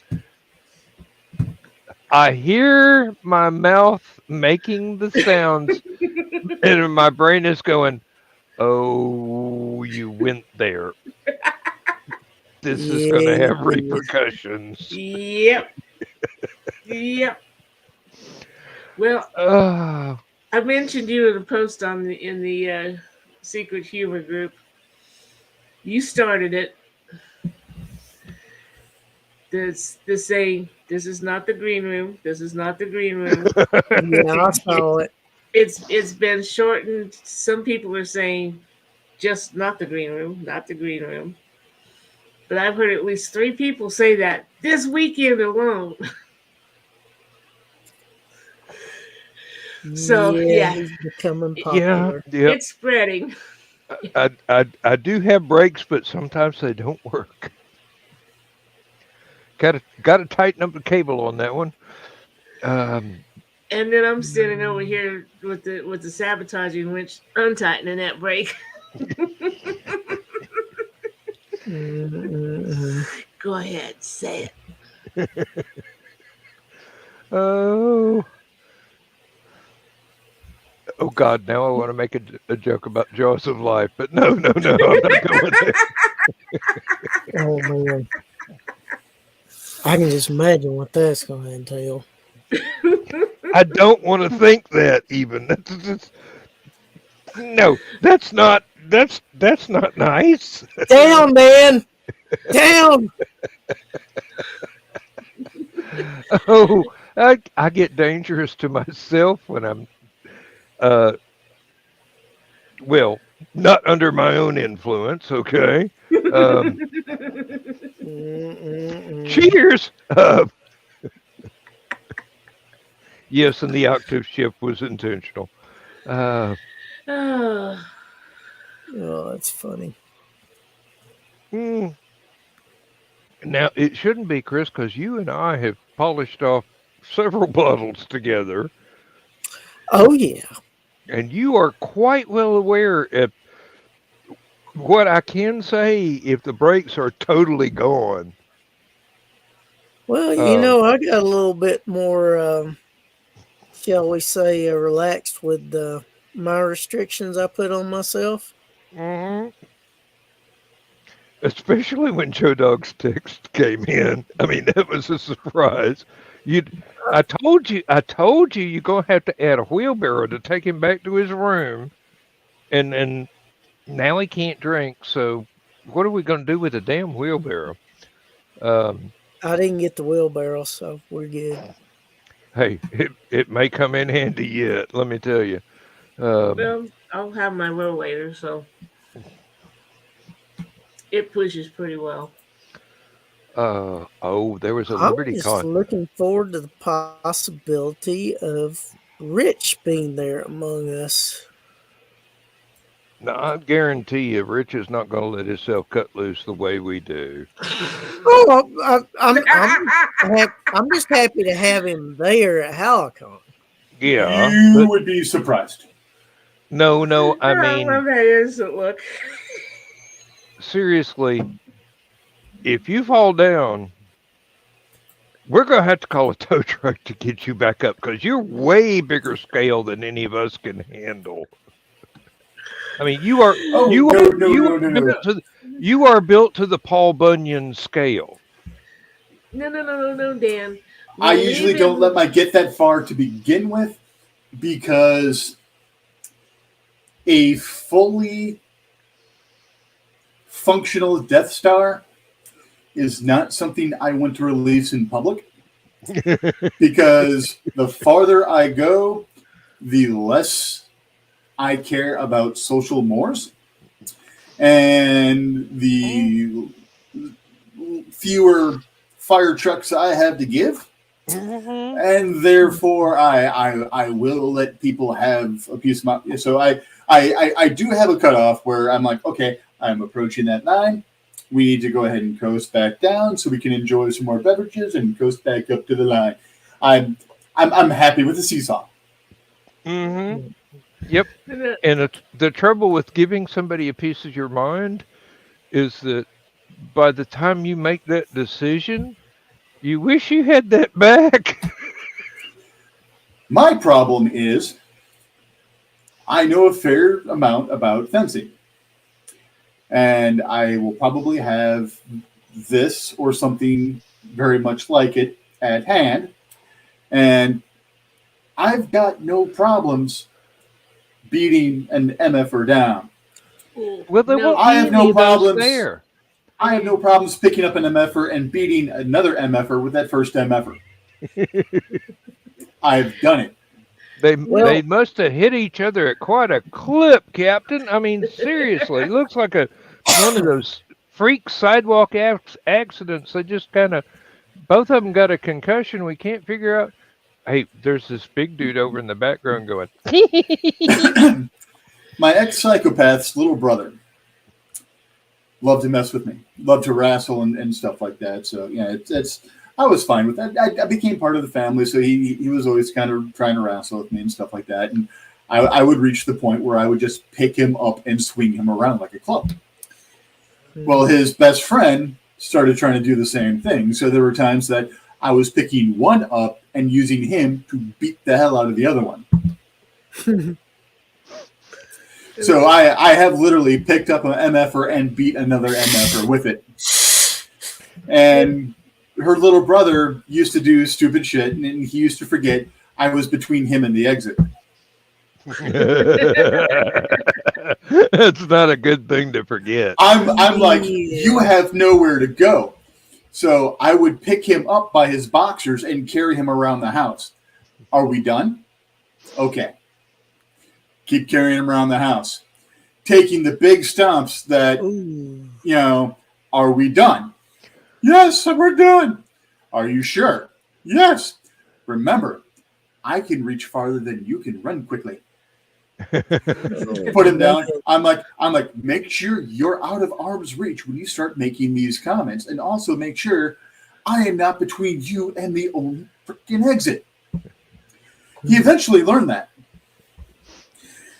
I hear my mouth making the sounds, and my brain is going, "Oh, you went there. This is going to have repercussions." Yep. Well, I mentioned you in a post in the Secret Humor group. You started it. The saying, "This is not the green room. This is not the green room." Yeah, I saw it. It's been shortened. Some people are saying, "Just not the green room, not the green room." But I've heard at least 3 people say that this weekend alone. So he's becoming popular. Yeah. It's spreading. I do have breaks, but sometimes they don't work. Got to tighten up the cable on that one. And then I'm standing over here with the sabotaging winch, untightening that brake. Go ahead, say it. Oh God! Now I want to make a joke about Jaws of Life, but no, I'm not going there. Oh man, I can just imagine what that's going to entail. I don't want to think that even. No, that's not nice. Down, man. Down. Oh, I get dangerous to myself when I'm well, not under my own influence, okay? Um, cheers. Yes, and the octave shift was intentional. Uh, Oh, Oh, that's funny. mm, Now, it shouldn't be, Chris, because you and I have polished off several bottles together, Oh yeah. and you are quite well aware of what I can say if the brakes are totally gone. Well, Um, I got a little bit more, shall we say, relaxed with my restrictions I put on myself. mhm. Especially when Joe Dog's text came in. I mean, that was a surprise. You, I told you, you're gonna have to add a wheelbarrow to take him back to his room, and now he can't drink. So, what are we gonna do with a damn wheelbarrow? Um, I didn't get the wheelbarrow, so we're good. hey, it may come in handy yet. Let me tell you. Um, well, I'll have my will later, so it pushes pretty well. there was a I'm Liberty just Con. looking forward to the possibility of Rich being there among us. Now, I guarantee you, Rich is not going to let himself cut loose the way we do. Oh, I'm just happy to have him there at Hallowcon. Yeah, You but would be surprised. no, I I love mean, that instant look. seriously, if you fall down, we're going to have to call a tow truck to get you back up because you're way bigger scale than any of us can handle. I mean, Oh, no. you are built to the Paul Bunyan scale. No, Dan. I We're usually don't let leaving. my get that far to begin with because a fully functional Death Star is not something I want to release in public because the farther I go, the less I care about social mores and the fewer fire trucks I have to give. Mhm. And therefore, I will let people have a piece of my. So I do have a cutoff where I'm like, okay, I'm approaching that line. We need to go ahead and coast back down so we can enjoy some more beverages and coast back up to the line. I'm happy with the seesaw. Mhm. Yep. And the- And the trouble with giving somebody a piece of your mind is that by the time you make that decision, you wish you had that back. My problem is I know a fair amount about fencing, and I will probably have this or something very much like it at hand. And I've got no problems beating an MFer down. Well, there no, won't I be have no any of those problems. there. I have no problems picking up an MFer and beating another MFer with that first MFer. I've done it. They Well, must have hit each other at quite a clip, Captain. I mean, seriously, it looks like one of those freak sidewalk accidents. They just kind of both of them got a concussion. We can't figure out. Hey, there's this big dude over in the background going. My ex-psychopath's little brother loved to mess with me, loved to wrestle and stuff like that. So yeah, it's I was fine with that. I became part of the family, so he was always kind of trying to wrestle with me and stuff like that. And I would reach the point where I would just pick him up and swing him around like a club. Well, his best friend started trying to do the same thing. So there were times that I was picking one up and using him to beat the hell out of the other one. So I have literally picked up an MFer and beat another MFer with it. And her little brother used to do stupid shit, and he used to forget I was between him and the exit. That's not a good thing to forget. I'm like, you have nowhere to go. So I would pick him up by his boxers and carry him around the house. Are we done? Okay. Keep carrying him around the house. Taking the big stumps that, are we done? Yes, we're done. Are you sure? Yes. Remember, I can reach farther than you can run quickly. Put him down. I'm like, make sure you're out of arm's reach when you start making these comments, and also make sure I am not between you and the only freaking exit. He eventually learned that.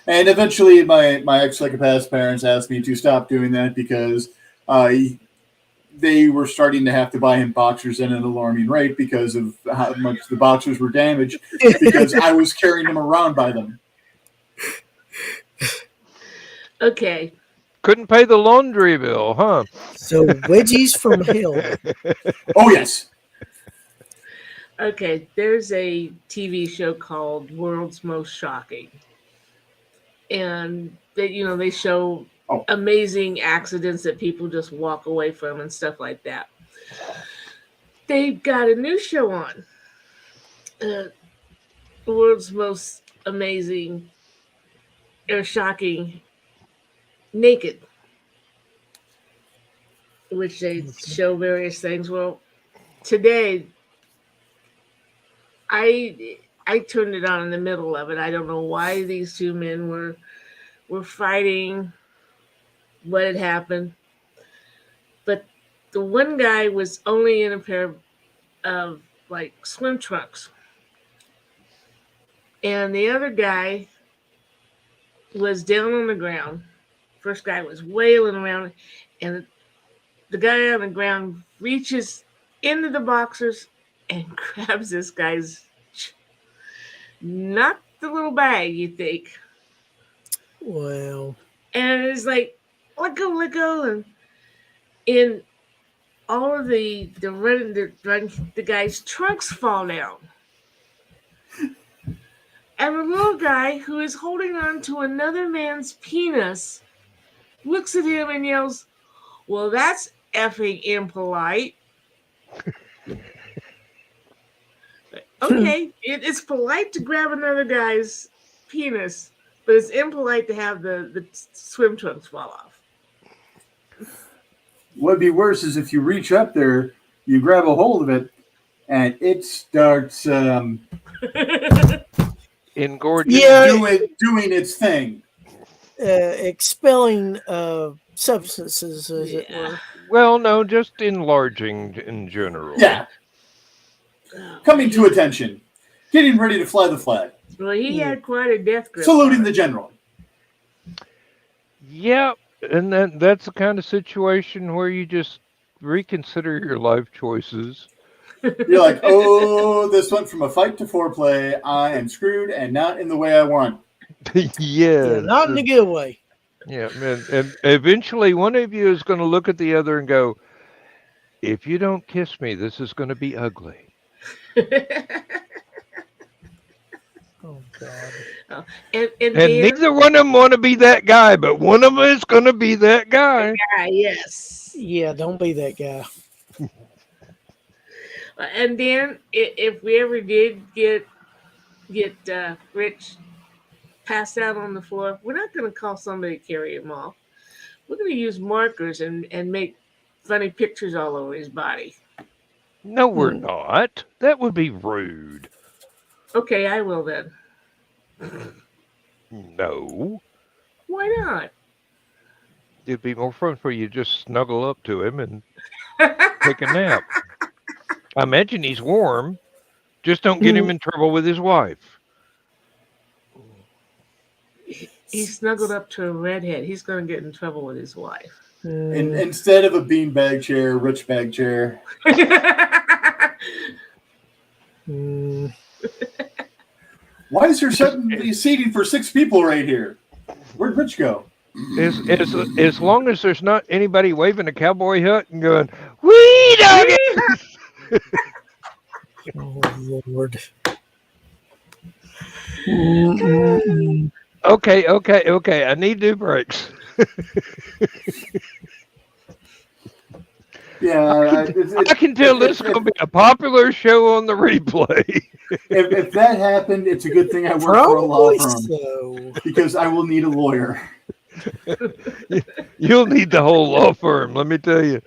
And eventually my ex-psychopath's parents asked me to stop doing that because they were starting to have to buy him boxers at an alarming rate because of how much the boxers were damaged because I was carrying them around by them. Okay. Couldn't pay the laundry bill, huh? So wedgies from hell. Oh, yes. Okay, there's a TV show called World's Most Shocking. And they show amazing accidents that people just walk away from and stuff like that. They've got a new show on. The world's most amazing or shocking naked, which they show various things. Well, today I turned it on in the middle of it. I don't know why these two men were fighting, what had happened. But the one guy was only in a pair of like swim trunks. And the other guy was down on the ground. First guy was wailing around, and the guy on the ground reaches into the boxers and grabs this guy's, not the little bag, you think. Wow. And it's like, let go. And in all of the guy's trunks fall down. And the little guy who is holding on to another man's penis looks at him and yells, "Well, that's effing impolite." Okay, it's polite to grab another guy's penis, but it's impolite to have the swim trunks fall off. What'd be worse is if you reach up there, you grab a hold of it, and it starts engorging, doing its thing, expelling substances, as it were. Well, no, just enlarging in general. Yeah. Coming to attention. Getting ready to fly the flag. Well, he had quite a death grip. Saluting the general. Yeah, and that's the kind of situation where you just reconsider your life choices. You're like, oh, this went from a fight to foreplay. I am screwed and not in the way I want. Yeah, not in a good way. Yeah, and eventually one of you is going to look at the other and go, if you don't kiss me, this is going to be ugly. Oh, God. Oh, and neither one of them want to be that guy, but one of them is going to be that guy. Yes. Yeah, don't be that guy. And then, if we ever did get Rich passed out on the floor, we're not going to call somebody to carry him off. We're going to use markers and make funny pictures all over his body. No, we're not. That would be rude. Okay, I will then. No. Why not? It'd be more fun for you to just snuggle up to him and take a nap. I imagine he's warm. Just don't get him in trouble with his wife. He snuggled up to a redhead. He's going to get in trouble with his wife. And instead of a beanbag chair, rich bag chair. Why is there seating for 6 people right here? Where'd Rich go? As long as there's not anybody waving a cowboy hat and going, "Wee doggy!" Oh, Lord. Mm-mm-mm. Okay. I need new brakes. Yeah, I can tell this is going to be a popular show on the replay. if that happened, it's a good thing I work for a law Probably firm so. because I will need a lawyer. You'll need the whole law firm, let me tell you.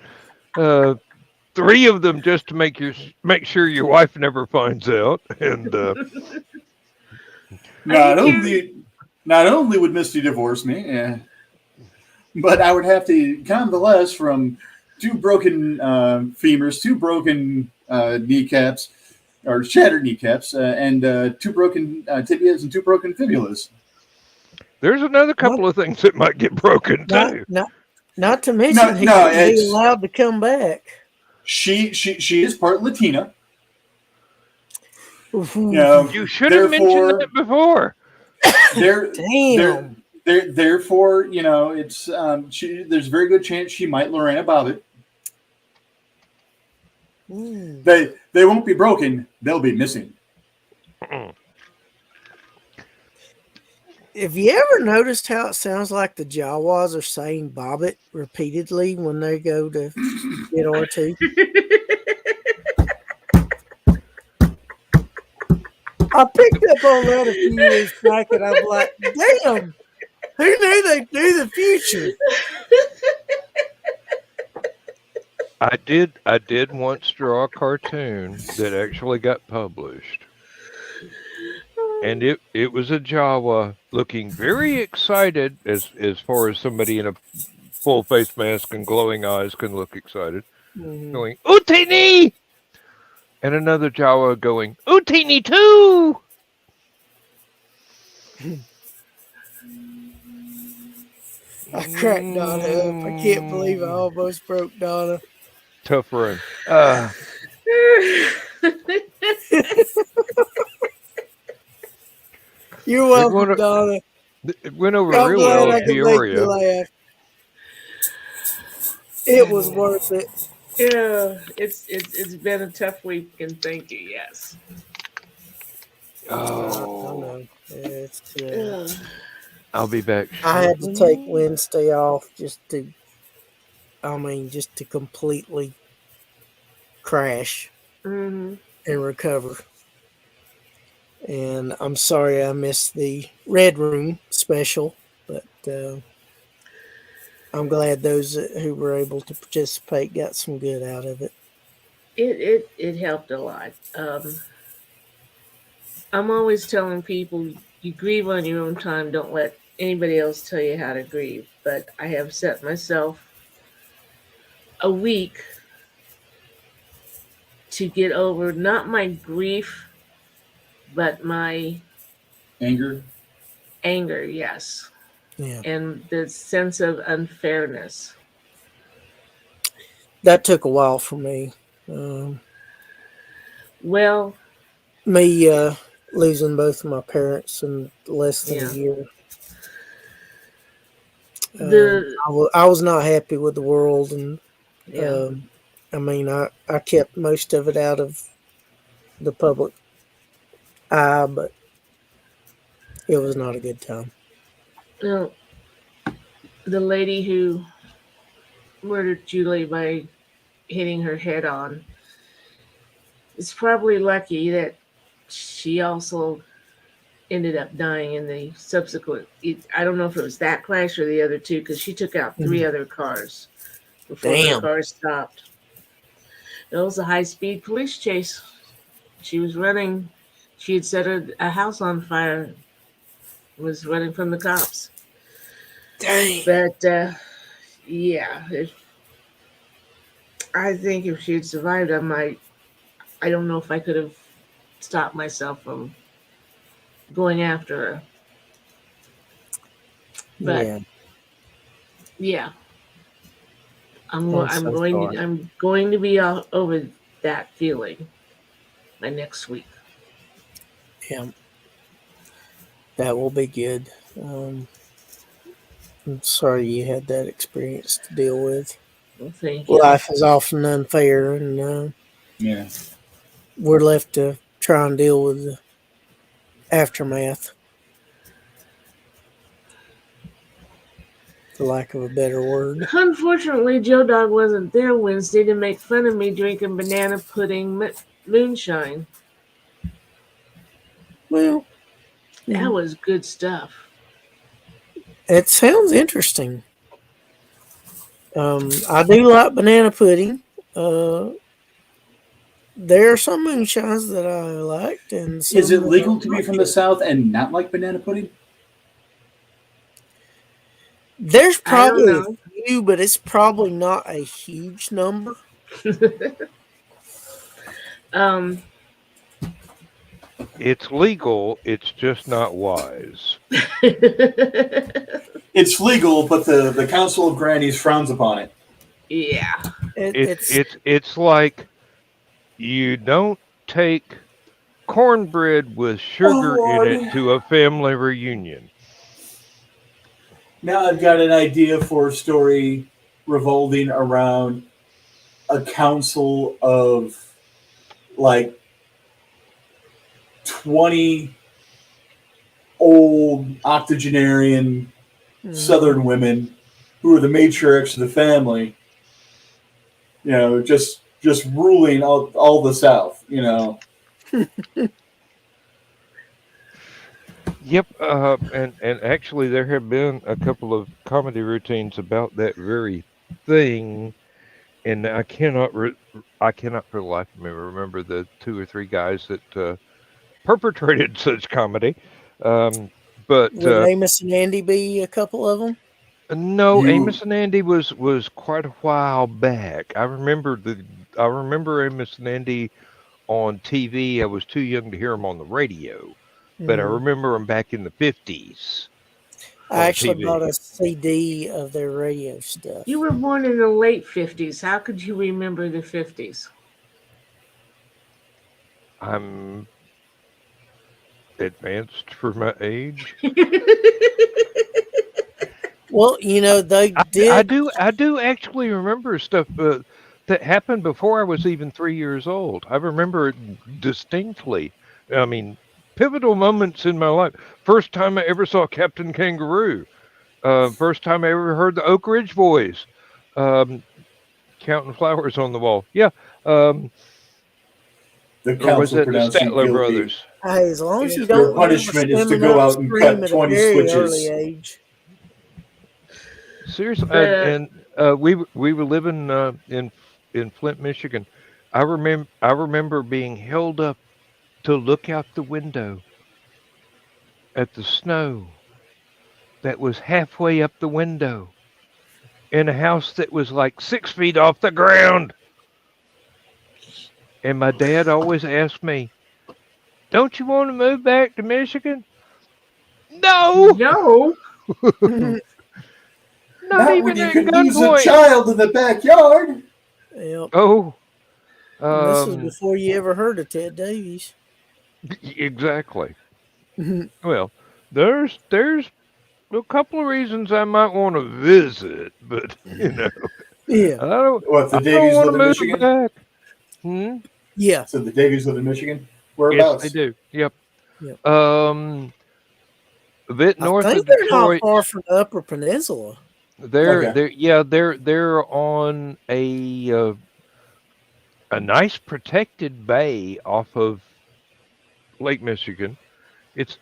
3 of them just to make sure your wife never finds out. And Not curious? only would Misty divorce me, but I would have to convalesce from 2 broken femurs, 2 broken kneecaps, or shattered kneecaps, and 2 broken tibias and 2 broken fibulas. there's another couple of things that might get broken Not, too. not, not to mention he No, wouldn't be it's allowed to come back. she is part Latina. Oof, You know, You should have mentioned therefore, that before. Damn. therefore, you know, it's there's a very good chance she might Lorena Bobbitt. Mm. They won't be broken; they'll be missing. Have you ever noticed how it sounds like the Jawas are saying Bobbit repeatedly when they go to get R2? I picked up on that a few years back and I'm like, damn, who knew they knew the future? I did once draw a cartoon that actually got published. And it was a Jawa looking very excited as far as somebody in a full face mask and glowing eyes can look excited. Mhm. Going, Utini! And another Jawa going, Utini too! I cracked Donna up. I can't believe I almost broke Donna. Tough run. You're welcome, went- Donna. It went over I'm real glad well I in could make you Peoria. laugh. It was worth it. Yeah, it's been a tough week, and thank you. Yes. I Oh, know. It's, Ugh. I'll be back. I had to shortly. take Wednesday off just to completely crash Mhm. and recover. And I'm sorry I missed the Red Room special, but I'm glad those who were able to participate got some good out of it. It helped a lot. I'm always telling people you grieve on your own time. Don't let anybody else tell you how to grieve. But I have set myself a week to get over not my grief, but my Anger. anger. Yes, Yeah, and the sense of unfairness. that took a while for me. Um, Well, me losing both of my parents in less than a yeah. year. The I was not happy with the world, and yeah. I mean, I kept most of it out of the public eye, but it was not a good time. No, the lady who murdered Julie by hitting her head on is probably lucky that she also ended up dying in the subsequent. I don't know if it was that crash or the other two, because she took out 3 other cars before her Damn. car stopped. It was a high-speed police chase. She was running. She had set a house on fire. Was running from the cops. Dang. But yeah, I think if she had survived, I might. I don't know if I could have stopped myself from going after her. But Yeah. yeah, I'm I'm so going sorry. to I'm going to be over that feeling by next week. Yeah. That will be good. I'm sorry you had that experience to deal with. Well, thank you. Life is often unfair, and Yeah. we're left to try and deal with the aftermath, for lack of a better word. Unfortunately, Joe Dog wasn't there Wednesday to make fun of me drinking banana pudding moonshine. Well, That was good stuff. it sounds interesting. I do like banana pudding. There are some moonshines that I liked, and some Is it that legal I to be not from the yet. South and not like banana pudding? There's I don't probably a know. few, but it's probably not a huge number. um, It's legal. It's just not wise. It's legal, but the Council of Grannies frowns upon it. yeah. It's like you don't take cornbread with sugar in it Lord. to a family reunion. Now I've got an idea for a story revolving around a council of like 20 old octogenarian Southern women who are the matriarchs of the family, just ruling all the South, Yep, and actually there have been a couple of comedy routines about that very thing, and I cannot for the life of me remember the two or three guys that perpetrated such comedy. But Would Amos and Andy be a couple of them? no, You Amos and Andy was quite a while back. I remember Amos and Andy on TV. I was too young to hear them on the radio, but I remember them back in the 50s I on actually bought TV. a CD of their radio stuff. You were born in the late 50s. How could you remember the 50s? I'm advanced for my age. Well, they did. I do actually remember stuff that happened before I was even 3 years old. I remember it distinctly. I mean, pivotal moments in my life. First time I ever saw Captain Kangaroo. First time I ever heard the Oak Ridge Boys counting flowers on the wall. Yeah. the Or was council it the pronounced you Statler guilty. Brothers? Hey, as long as Yeah. you Your don't punishment is to swimming go out and upstream cut at a 20 very switches. early age. Seriously, But we were living in Flint, Michigan. I remember being held up to look out the window at the snow that was halfway up the window in a house that was like 6 feet off the ground. And my dad always asked me, "Don't you want to move back to Michigan?" No, no. not Not when even you at can lose a gunpoint. child in the backyard. Yep. Oh, And this was um, before you ever heard of Ted Davies. exactly. Well, there's a couple of reasons I might want to visit, but Yeah. What, the I don't Davies want live to in move Michigan? back. Hmm? Yeah. So the Davies live in Michigan? Yes, they Whereabouts? do. Yep. Yep. A bit I north think of they're not Detroit. far from the Upper Peninsula. Okay. They're on a nice protected bay off of Lake Michigan. It's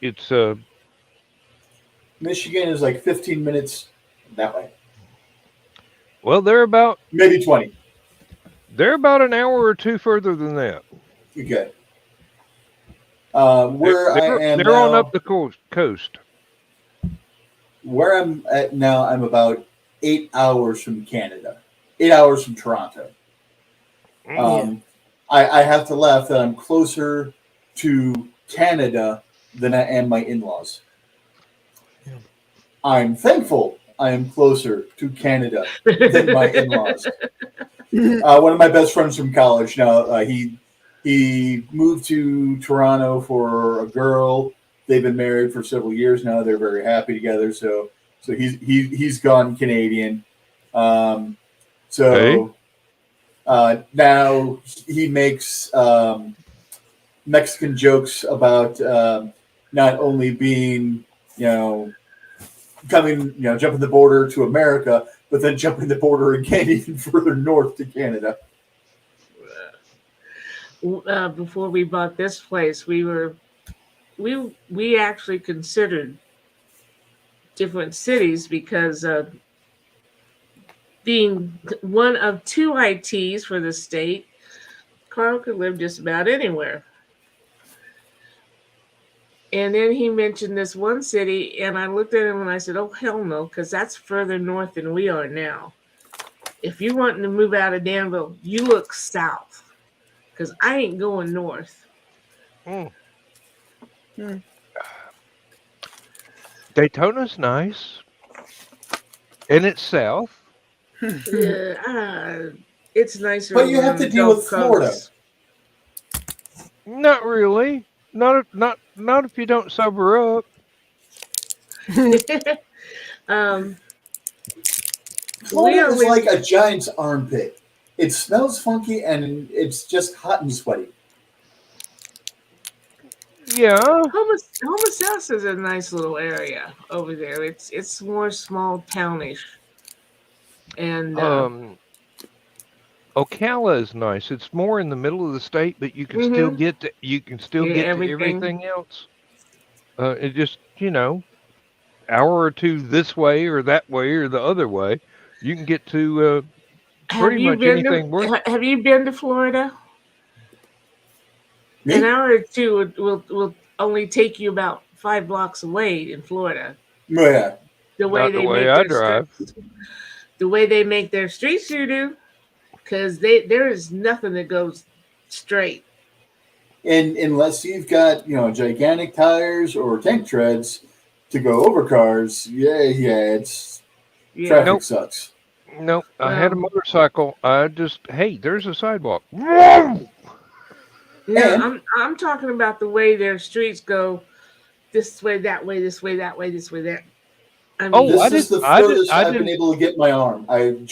Michigan is like 15 minutes that way. well Maybe 20. they're about an hour or two further than that. Okay. They're Where I they're, am they're on up now, the coast. where I'm at now, I'm about 8 hours from Canada, 8 hours from Toronto. I have to laugh that I'm closer to Canada than I am my in-laws. Yeah. I'm thankful I am closer to Canada than my in-laws. One of my best friends from college now, he moved to Toronto for a girl. They've been married for several years now. They're very happy together. So he's gone Canadian. Hey, Now he makes Mexican jokes about not only being, coming, jumping the border to America, but then jumping the border again even further north to Canada. Before we bought this place, we actually considered different cities because being one of two ITs for the state, Carl could live just about anywhere. And then he mentioned this one city, and I looked at him and I said, "Oh hell no," because that's further north than we are now. If you're wanting to move out of Danville, you look south, because I ain't going north. Daytona's nice, and it's south. It's nicer. But you have to deal with Florida. Not really. Not if you don't sober up. Florida is like a giant's armpit. It smells funky and it's just hot and sweaty. Yeah. Homosassa is a nice little area over there. It's more small townish. And Ocala is nice. It's more in the middle of the state, but you can still get to everything else. It just hour or two this way or that way or the other way, you can get to pretty much anything. Have you been to Florida? Me? An hour or two will only take you about 5 blocks away in Florida. Yeah. The way I drive. The way they make their streets, you do, because there is nothing that goes straight. And unless you've got gigantic tires or tank treads to go over cars, traffic sucks. Nope. I had a motorcycle. There's a sidewalk. No, I'm talking about the way their streets go, this way, that way, this way, that way, this way, that. I mean, this is the furthest I've been able to get my arm. I've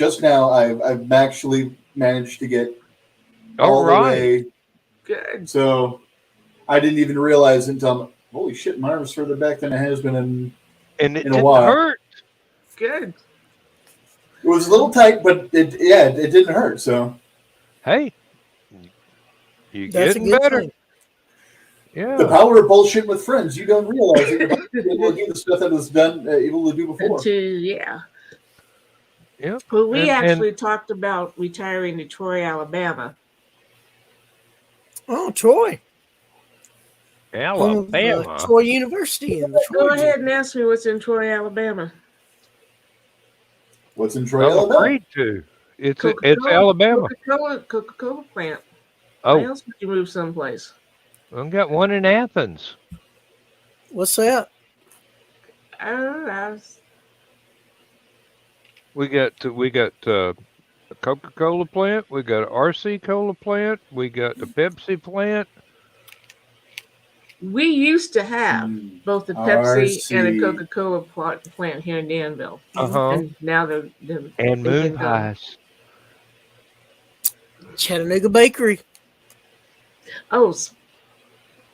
actually managed to get all the way. Good. So I didn't even realize until holy shit, my arm's further back than it has been in a while. Hurt. Good. It was a little tight, but it didn't hurt. So hey, you're getting better. Thing. Yeah. The power of bullshit with friends. You don't realize that you're able to do the stuff that was able to do before. Yeah. Yep. Well, we actually talked about retiring to Troy, Alabama. Oh, Troy. Alabama. Troy University. Go ahead and ask me what's in Troy, Alabama. What's in Troy, I'm Alabama? afraid to. It's Alabama. Coca-Cola plant. Oh. Why else would you move someplace? I've got one in Athens. What's that? I don't know. We got a Coca-Cola plant. We got an RC Cola plant. We got the Pepsi plant. We used to have both the Pepsi RC. and a Coca-Cola plant here in Danville. And now they're and Moon Pies. Chattanooga Bakery. Oh,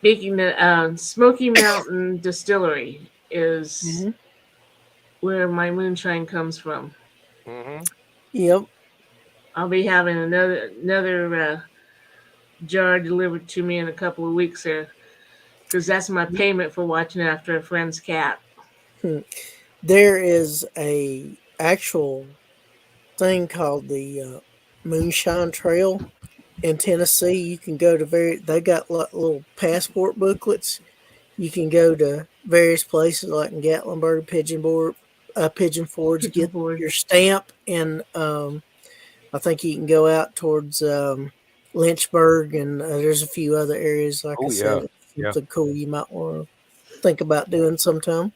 speaking of Smoky Mountain Distillery is where my moonshine comes from. Yep. I'll be having another jar delivered to me in a couple of weeks there, because that's my payment for watching after a friend's cat. There is a actual thing called the Moonshine Trail in Tennessee. You can go to they got little passport booklets. You can go to various places like in Gatlinburg, Pigeon Forge, get your stamp, and I think you can go out towards Lynchburg, and there's a few other areas like I said. Something cool you might want to think about doing sometime.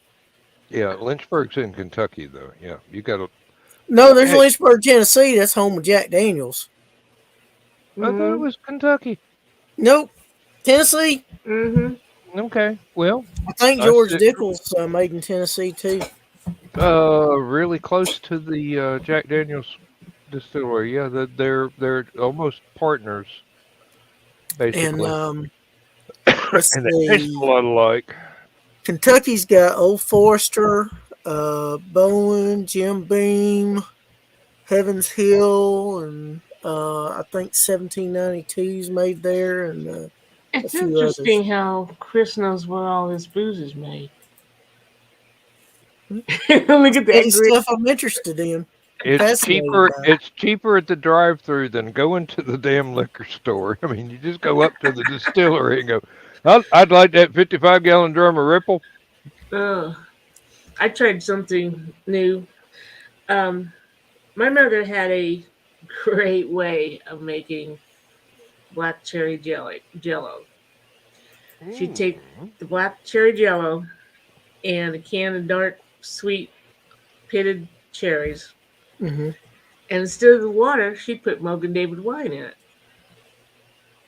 Yeah, Lynchburg's in Kentucky though. Yeah, you got to. No, there's Lynchburg, Tennessee. That's home of Jack Daniels. I thought it was Kentucky. Nope, Tennessee. Okay, well, I think George Dickel's made in Tennessee too. Really close to the Jack Daniels distillery. Yeah, they're almost partners, basically. And and they taste a lot alike. Kentucky's got Old Forester, Bowen, Jim Beam, Heaven's Hill, and I think 1792's made there, and a It's few others. interesting how Chris knows where all this booze is made. Look at that It's grit. stuff I'm interested in. It's Fascinated cheaper. by it. It's cheaper at the drive-through than going to the damn liquor store. I mean, you just go up to the distillery and go, I'd like that 55-gallon drum of Ripple. I tried something new. Um, my mother had a great way of making black cherry jello. She'd take the black cherry jello and a can of dark, sweet, pitted cherries. Mm-hmm. And instead of the water, she'd put Mogan David wine in it.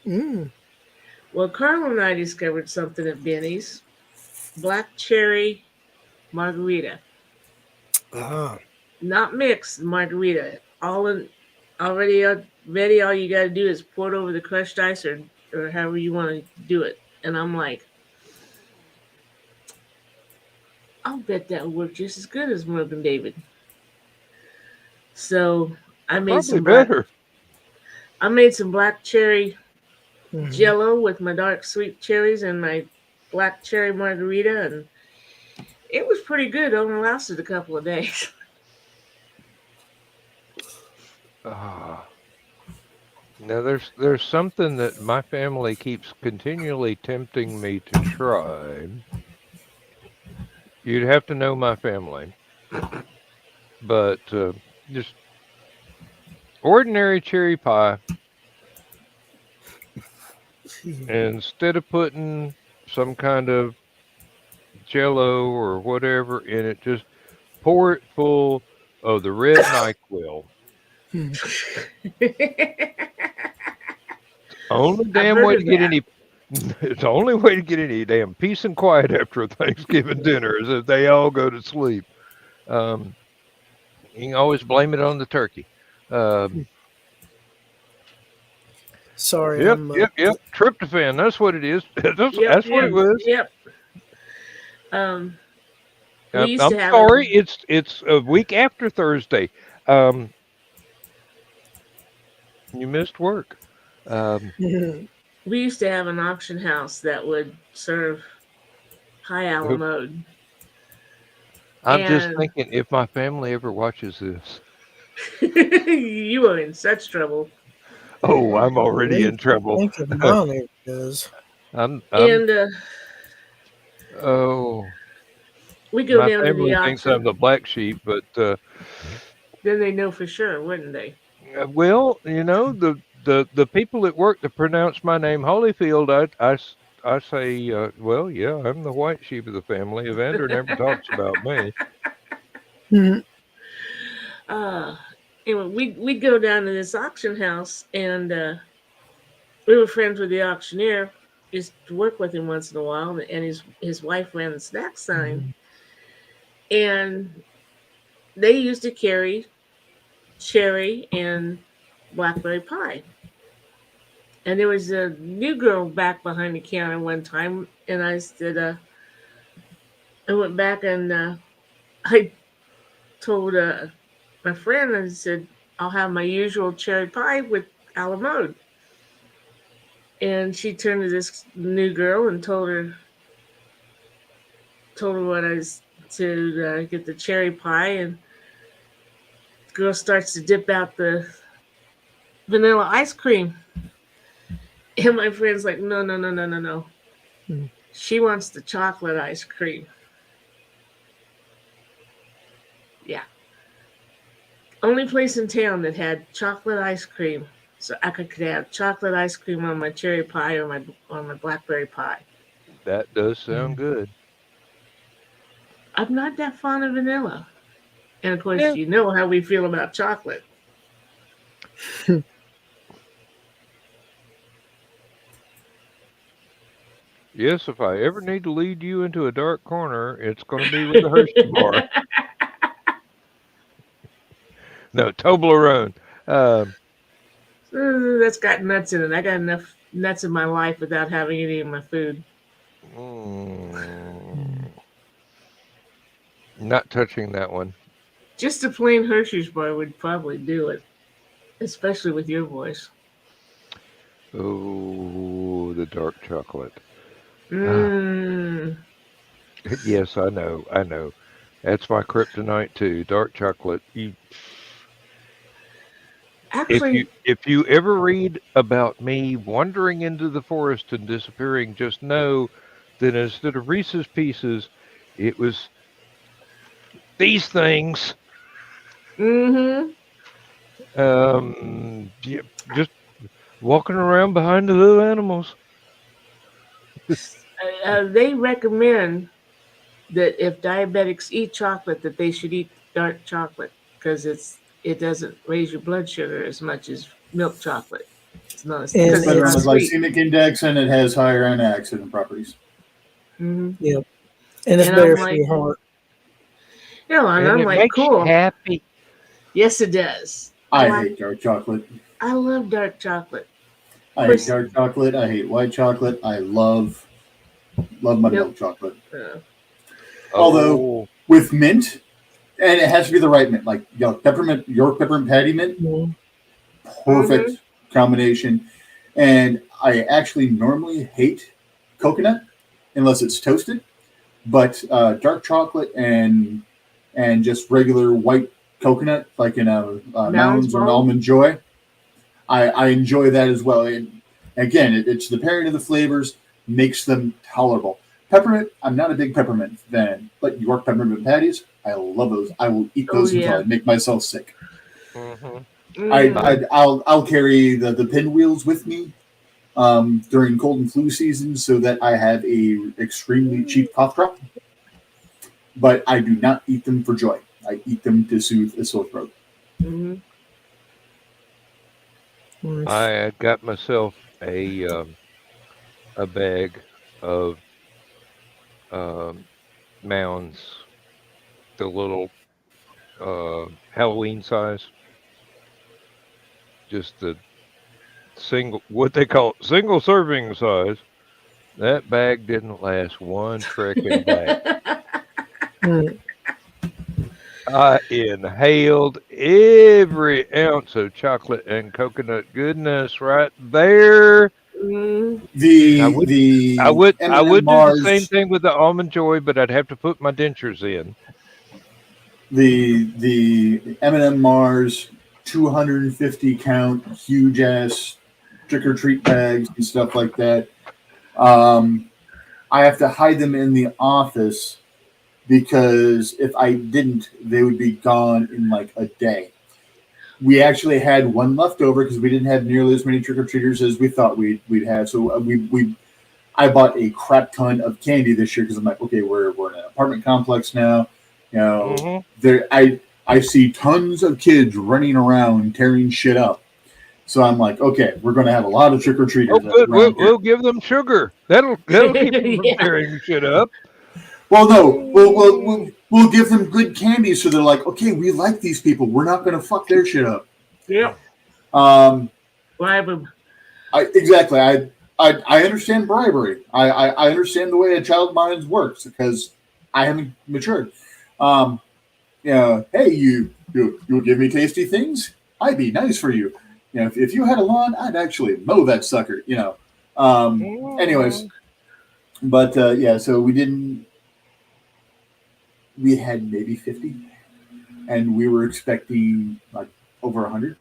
Mm. Well, Carl and I discovered something at Benny's black cherry margarita. Ah. Not mixed margarita. All in, already ready. All you got to do is pour it over the crushed ice or however you want to do it. And I'm like, I'll bet that would work just as good as Morgan David. So I made Probably some black. better. I made some black cherry Mhm. jello with my dark sweet cherries and my black cherry margarita, and it was pretty good. It only lasted a couple of days. Ah. Now there's something that my family keeps continually tempting me to try. You'd have to know my family, but just ordinary cherry pie. Instead of putting some kind of jello or whatever in it, just pour it full of the red NyQuil. Only I've damn heard way of to get that. any. It's the only way to get any damn peace and quiet after a Thanksgiving dinner is if they all go to sleep. You can always blame it on the turkey. Sorry, Yep, I'm yep. Tryptophan. That's what it is. Yep, That's what it yep, was. yep. We used I'm to have sorry. It's a week after Thursday. You missed work. we used to have an auction house that would serve high alamode, I'm just and thinking if my family ever watches this, you were in such trouble. oh, I'm already in I trouble. think of mine ever does. I'm And oh, we go my down to the family thinks I'm auction. the black sheep, but Then they know for sure, wouldn't they? well, the people at work that pronounce my name Hollifield, I say, well, yeah, I'm the white sheep of the family. Evander never talks about me. Mhm. Uh, anyway, we'd go down to this auction house, and we were friends with the auctioneer. Used to work with him once in a while, and his wife ran the snack sign, and they used to carry cherry and blackberry pie. And there was a new girl back behind the counter one time, and I said, I went back and I told my friend, I said, I'll have my usual cherry pie with alamode. And she turned to this new girl and told her what I was to get the cherry pie, and the girl starts to dip out the vanilla ice cream. And my friend's like, no, no, no, no, no, no. Mm. She wants the chocolate ice cream. Yeah. Only place in town that had chocolate ice cream. So I could have chocolate ice cream on my cherry pie or my blackberry pie. That does sound good. I'm not that fond of vanilla. And of course, Yeah. you know how we feel about chocolate. Yes, if I ever need to lead you into a dark corner, it's going to be with the Hershey bar. No, Toblerone. That's got nuts in it. I got enough nuts in my life without having any in my food. Mm, Not touching that one. Just a plain Hershey's bar would probably do it, especially with your voice. Oh, the dark chocolate. Mmm. Yes, I know. I know. That's my kryptonite too. Dark chocolate. Actually, If you ever read about me wandering into the forest and disappearing, just know that instead of Reese's Pieces, it was these things. mm-hmm. Yeah, just walking around behind the little animals. They recommend that if diabetics eat chocolate, that they should eat dark chocolate because it doesn't raise your blood sugar as much as milk chocolate. It's not And It's because better on it's the it's sweet. glycemic index and it has higher antioxidant properties. Hmm. yeah, and it's And I'm better for like, your heart. yeah, and And I'm it like, makes you cool. happy. Yes, it does. I hate dark chocolate. I love dark chocolate. Of I hate course, dark chocolate. I hate white chocolate. I love my milk. milk chocolate. Uh, Although Oh, with mint, and it has to be the right mint, like peppermint, York peppermint patty mint, Mhm. mm-hmm. perfect combination. And I actually normally hate coconut unless it's toasted, but dark chocolate and just regular white coconut, like in a Mounds Mounds or an ball. Almond Joy, I enjoy that as well. And again, it's the pairing of the flavors makes them tolerable. Peppermint, I'm not a big peppermint fan, but York peppermint patties, I love those. I will eat Oh those until yeah. I make myself sick. hmm Mm. I'll carry the pinwheels with me during cold and flu season so that I have a extremely cheap cough drop. But I do not eat them for joy. I eat them to soothe a sore throat. Mm-hmm. Nice. I had got myself a bag of um, mounds, the little Halloween size, just the single, what they call single serving size. That bag didn't last one frickin' day. Mm. I inhaled every ounce of chocolate and coconut goodness right there. Mm. I The would, the I M&M would do the same Mars, thing with the almond joy, but I'd have to put my dentures in. the M&M Mars 250 count huge ass trick or treat bags and stuff like that. Um, I have to hide them in the office because if I didn't, they would be gone in like a day. We actually had one left over because we didn't have nearly as many trick or treaters as we thought we'd have. So we I bought a crap ton of candy this year because I'm like, okay, we're in an apartment complex now. You know, hmm there I see tons of kids running around tearing shit up. So I'm like, okay, we're going to have a lot of trick or Oh, treaters good. around here. We'll give them sugar. That'll keep them from Yeah. tearing shit up. Well, no, Mm. we'll give them good candy so they're like, okay, we like these people. We're not going to fuck their shit up. Yep. Um, Bribe 'em. exactly. I understand bribery. I understand the way a child mind works because I haven't matured. Um, hey, you'll give me tasty things. I'd be nice for you. If you had a lawn, I'd actually mow that sucker. Anyways, Mm. but yeah, so we didn't. We had maybe 50, and we were expecting like over 100.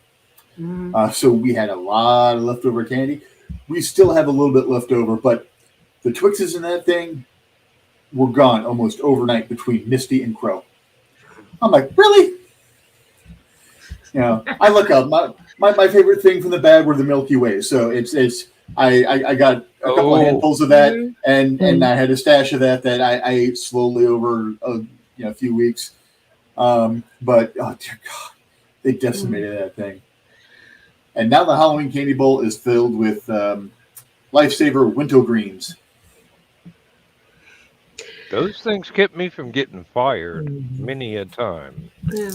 Mm. So we had a lot of leftover candy. We still have a little bit left over, but the Twixes in that thing were gone almost overnight between Misty and Crow. I'm like, really? I look up. My favorite thing from the bag were the Milky Ways. So I got a couple of Oh, handfuls of that, Mhm. and I had a stash of that I ate slowly over a few weeks. But oh dear God, they decimated that thing. And now the Halloween candy bowl is filled with Lifesaver Wintergreens. those things kept me from getting fired Mhm. many a time. Yeah.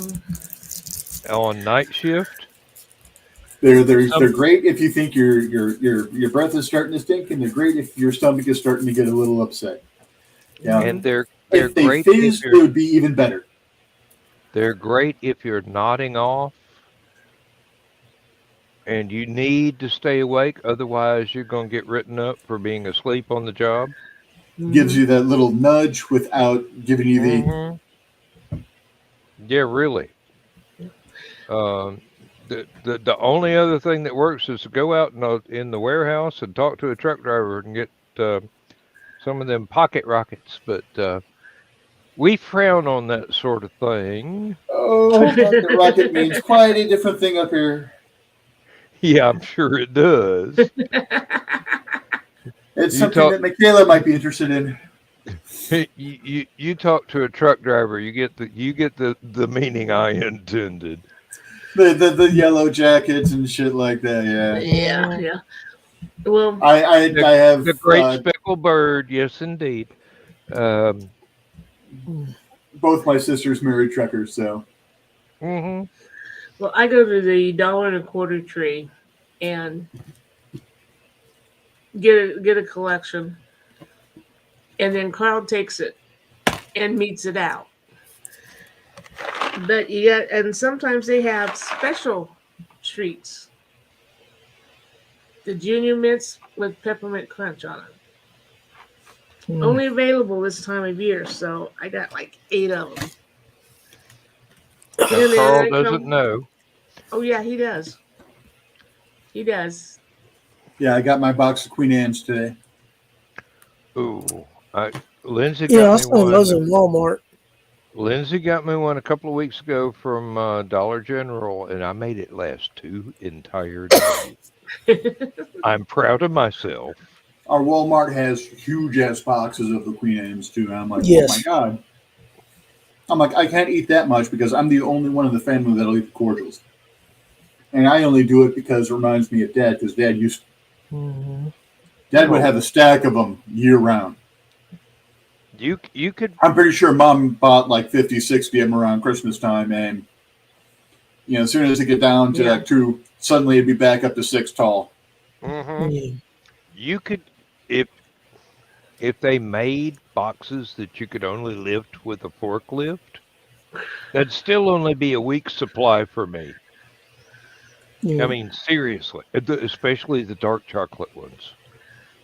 On night shift, They're some great if you think your breath is starting to stink, and they're great if your stomach is starting to get a little upset. Yeah. and Mhm. They're if they great if fizzed, you're it would be even better. they're great if you're nodding off and you need to stay awake. Otherwise, you're going to get written up for being asleep on the job. Gives Mhm. you that little nudge without giving you the. Hmm. Yeah, really. Yeah. Um, the only other thing that works is to go out in the warehouse and talk to a truck driver and get some of them pocket rockets. But we frown on that sort of thing. Oh, pocket rocket means quite a different thing up here. Yeah, I'm sure it does. It's You something talk that Michaela might be interested in. you talk to a truck driver, you get the meaning I intended. The yellow jackets and shit like that. Yeah, Yeah, yeah. Well, The I have the great speckled bird, yes indeed. Um, both my sisters married truckers, so mhm. well, I go to the $1.25 tree and get a collection, and then Carl takes it and meets it out. But and sometimes they have special treats. The junior mints with peppermint crunch on it. Only available this time of year, so I got like 8 of them. Get Now in Carl there, doesn't know. Oh yeah, he does. He does. yeah, I got my box of Queen Anne's today. Ooh, Lindsay Yeah, got I me saw those one. in Walmart. Lindsay got me one a couple of weeks ago from Dollar General, and I made it last 2 entire days. I'm proud of myself. Our Walmart has huge ass boxes of the Queen Anne's too, and I'm like, oh my Yes. god. I'm like, I can't eat that much because I'm the only one in the family that'll eat the cordials. And I only do it because it reminds me of Dad, because Dad would Oh, have a stack of them year round. you could I'm pretty sure Mom bought like 50, 60 of them around Christmas time, and as soon as it get down to Yeah. like 2, suddenly it'd be back up to 6 tall. mhm. Yeah. You could if they made boxes that you could only lift with a forklift, that'd still only be a week's supply for me. I Yeah. mean, seriously, especially the dark chocolate ones.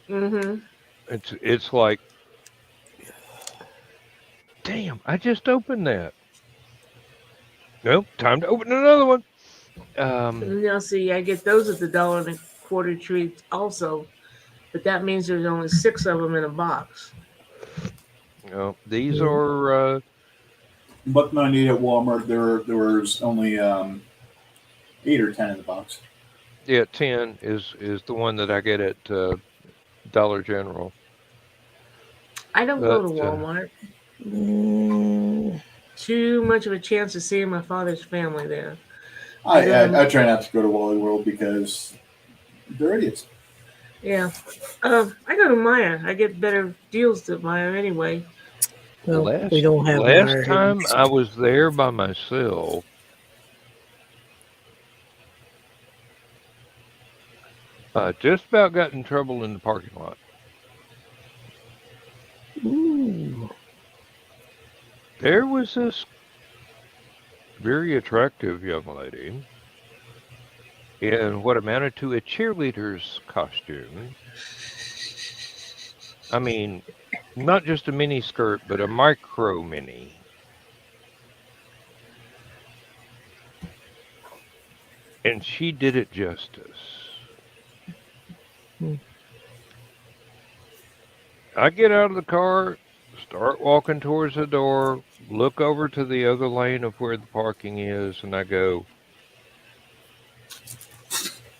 Mm-hmm. It's like, damn, I just opened that. Nope, time to open another one. Now see, I get those at the $1.25 treat also, but that means there's only 6 of them in a box. These Yeah. are But when I need at Walmart, there was only 8 or 10 in the box. yeah, 10 is the one that I get at Dollar General. I don't go But to Walmart. Mm, Too much of a chance of seeing my father's family there. I try not to go to Wally World because they're idiots. Yeah. I go to Meijer. I get better deals at Meijer anyway. well, we last don't have last Meyer here. time I was there by myself, I just about got in trouble in the parking lot. Ooh. There was this very attractive young lady in what amounted to a cheerleader's costume. I mean, not just a mini skirt, but a micro mini. And she did it justice. Hmm. I get out of the car, start walking towards the door, look over to the other lane of where the parking is, and I go,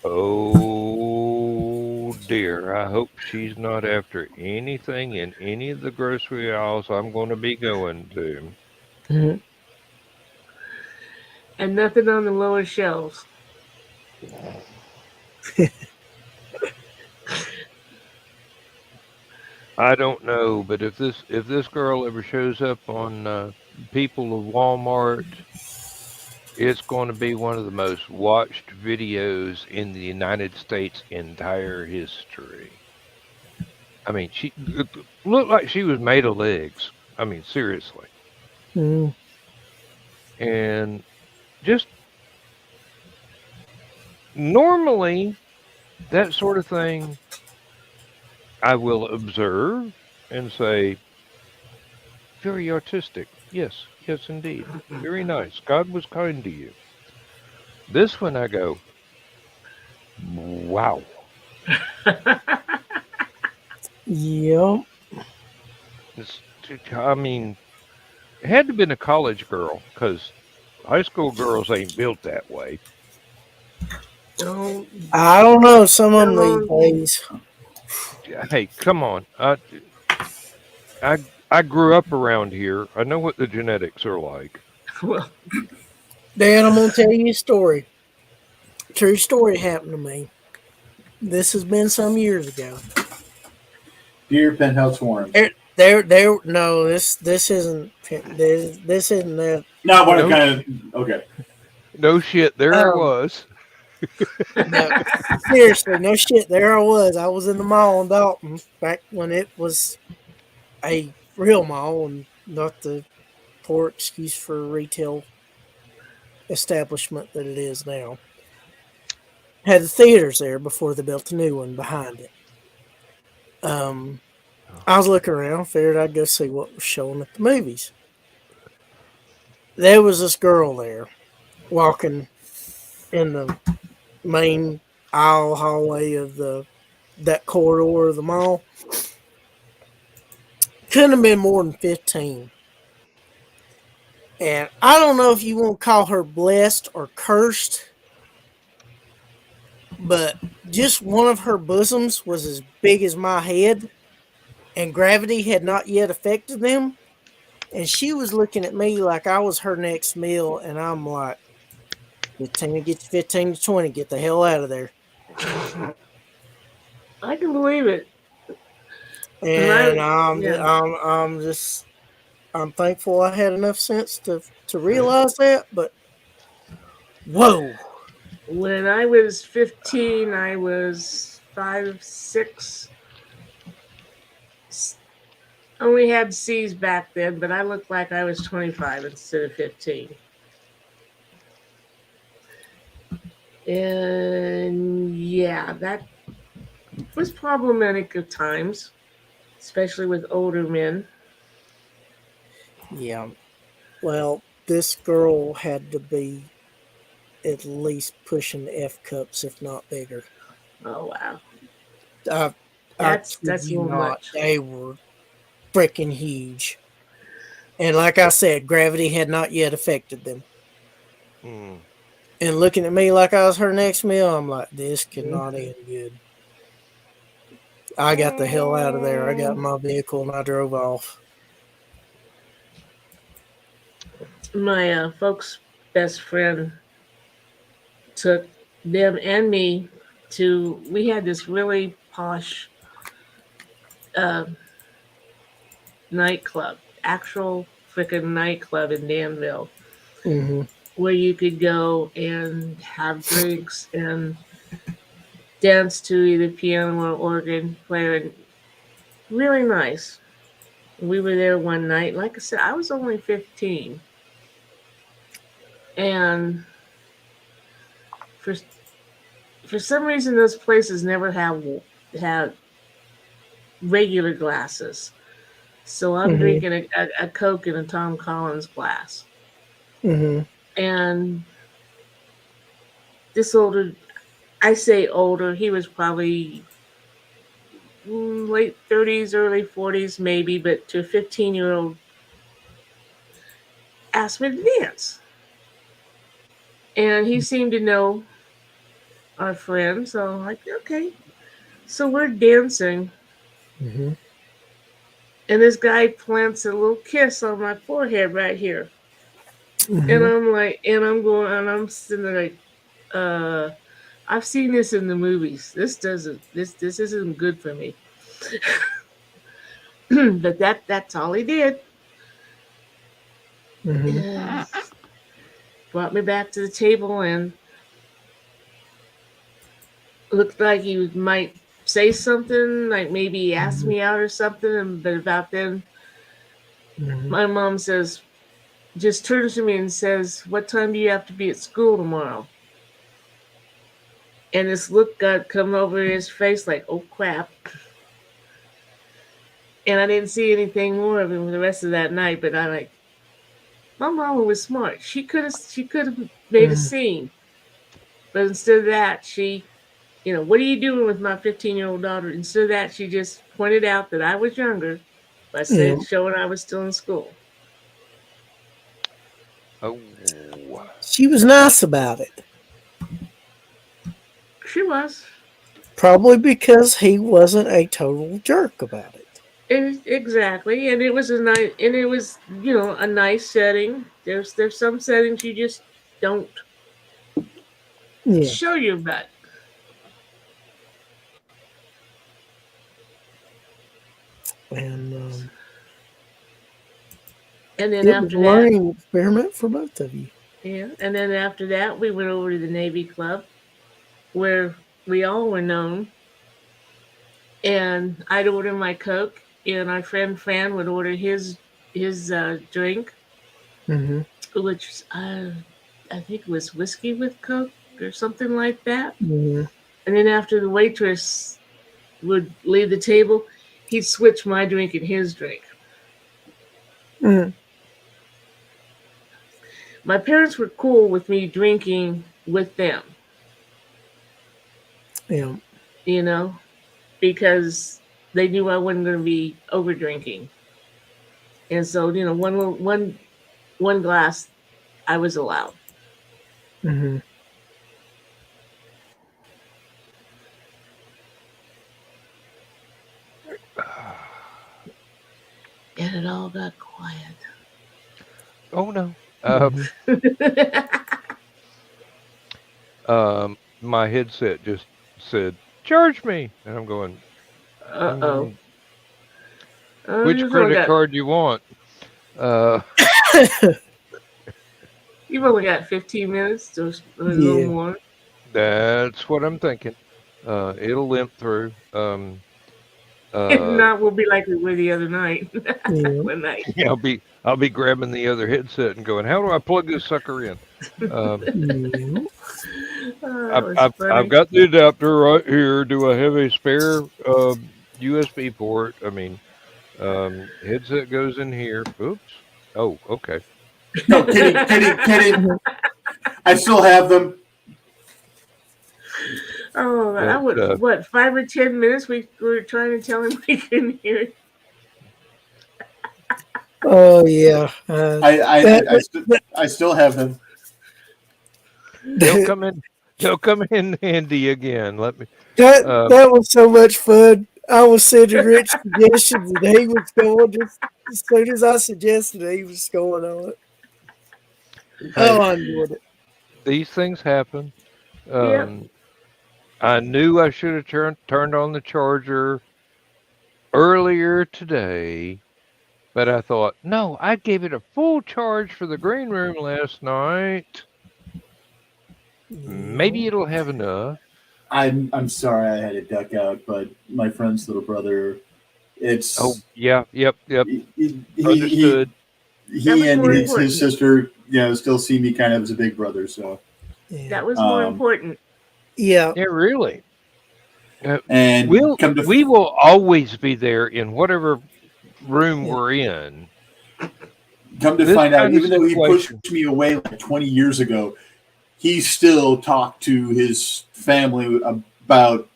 oh dear, I hope she's not after anything in any of the grocery aisles I'm going to be going to. Mhm. And nothing on the lower shelves. I don't know, but if this girl ever shows up on People of Walmart, it's going to be one of the most watched videos in the United States entire history. I mean, she looked like she was made of legs. I mean, seriously. Mm. And just normally, that sort of thing, I will observe and say, very artistic. Yes, yes, indeed. Very nice. God was kind to you. This one, I go, wow. Yeah. I mean, it had to have been a college girl because high school girls ain't built that way. Don't, I don't know some of them these don't. days. Hey, come on. I I grew up around here. I know what the genetics are like. Well, Dan, I'm gonna tell you a story. True story happened to me. This has been some years ago. Dear Penthouse Forum. There. No, this isn't. This isn't that. Not what I No, kind of. Okay. no shit. There it Um, was. no, seriously, no shit. There I was. I was in the mall in Dalton back when it was a real mall and not the poor excuse for a retail establishment that it is now. Had the theaters there before they built a new one behind it. Um, I was looking around, figured I'd go see what was showing at the movies. There was this girl there walking in the main aisle hallway of that corridor of the mall. Couldn't have been more than 15. And I don't know if you want to call her blessed or cursed, but just one of her bosoms was as big as my head, and gravity had not yet affected them. And she was looking at me like I was her next meal, and I'm like, 15 to get you 15 to 20, get the hell out of there. I can believe it. And And yeah. I'm thankful I had enough sense to realize that, but whoa. When I was 15, I was 5'6". Only had C's back then, but I looked like I was 25 instead of 15. And yeah, that was problematic at times, especially with older men. Yeah. Well, this girl had to be at least pushing the F cups, if not bigger. Oh wow, I, I kid that's a you little not. much. They were freaking huge. And like I said, gravity had not yet affected them. Mm. And looking at me like I was her next meal, I'm like, this cannot end good. I got the hell out of there. I got in my vehicle and I drove off. My folks' best friend took them and me to. We had this really posh uh, nightclub, actual freaking nightclub in Danville, Mm-hmm. where you could go and have drinks and dance to either piano or organ player. And really nice. We were there one night. Like I said, I was only 15, and for for some reason, those places never have had regular glasses. So I'm Mm-hmm. drinking a Coke in a Tom Collins glass, Mm-hmm. and this older, I say older, he was probably late 30s, early 40s, maybe, but to a 15-year-old, asked me to dance. And he seemed to know our friend, so I'm like, okay. So we're dancing, Mm-hmm. and this guy plants a little kiss on my forehead right here. And Mm-hmm. I'm like, and I'm going, and I'm sitting there like, I've seen this in the movies. This isn't good for me. But that's all he did. Mm-hmm. Yeah. Brought me back to the table and looked like he might say something, like maybe he asked me out or something. But about then, my mom says, just turns to me and says, "What time do you have to be at school tomorrow?" And this look got come over his face like, "Oh crap." And I didn't see anything more of him for the rest of that night. But I like, my mama was smart. She could have made a scene, but instead of that, what are you doing with my 15-year-old daughter? Instead of that, she just pointed out that I was younger by Yeah. showing I was still in school. Oh, She was nice about it. She was. Probably because he wasn't a total jerk about it. Exactly, and it was a nice setting. There's some settings you just don't Yeah. show your butt. And And then it was a after that, learning experiment for both of you. yeah, and then after that, we went over to the Navy Club where we all were known. And I'd order my Coke, and our friend Fran would order his drink, Mm-hmm. which I think was whiskey with Coke or something like that. Yeah. And then after the waitress would leave the table, he'd switch my drink and his drink. Mm. My parents were cool with me drinking with them, Yeah. because they knew I wasn't going to be over drinking. And so, one glass I was allowed. Mm-hmm. And it all got quiet. oh no. My headset just said, "Charge me," and I'm going, Uh-oh. "Which You've credit card do you want?" You've only got 15 minutes or a little more. That's what I'm thinking. It'll limp through. If not, we'll be like we were the other night. Yeah. One night. Yeah, I'll be grabbing the other headset and going, "How do I plug this sucker in?" Yeah. I've got the adapter right here. Do I have a spare USB port? I mean, headset goes in here. Oops. Oh, okay. No, kidding. I still have them. Oh, I would. What, 5 or 10 minutes? We were trying to tell him we couldn't hear it. Oh yeah. I still have them. They'll come in. They'll come in handy again. Let me. That was so much fun. I was sending Rich suggestions, and he was going just as soon as I suggested it, he was going on it. Oh, I enjoyed it. These things happen. Yep. I knew I should have turned on the charger earlier today, but I thought, no, I gave it a full charge for the green room last night. Maybe it'll have enough. I'm sorry I had to duck out, but my friend's little brother, it's yep. He Understood. He and his sister, still see me kind of as a big brother. So that was more important. Yeah. Yeah, really. And we will always be there in whatever room we're in. Come to find out, even though he pushed me away like 20 years ago, he still talked to his family about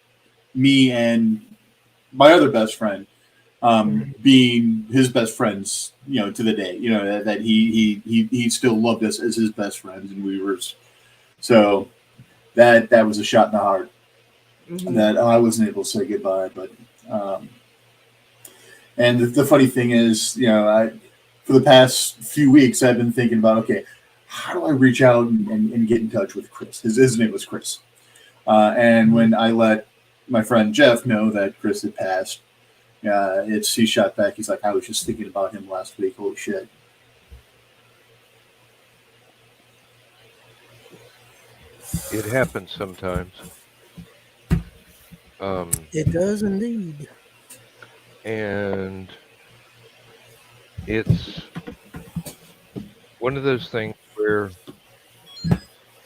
me and my other best friend being his best friends, to the day. That he still loved us as his best friends, and we were. So that was a shot in the heart. Mm-hmm. That I wasn't able to say goodbye, but and the funny thing is, for the past few weeks, I've been thinking about, okay, how do I reach out and get in touch with Chris? His name was Chris. And when I let my friend Jeff know that Chris had passed, he shot back. He's like, I was just thinking about him last week. Holy shit. It happens sometimes. It does indeed. And it's one of those things where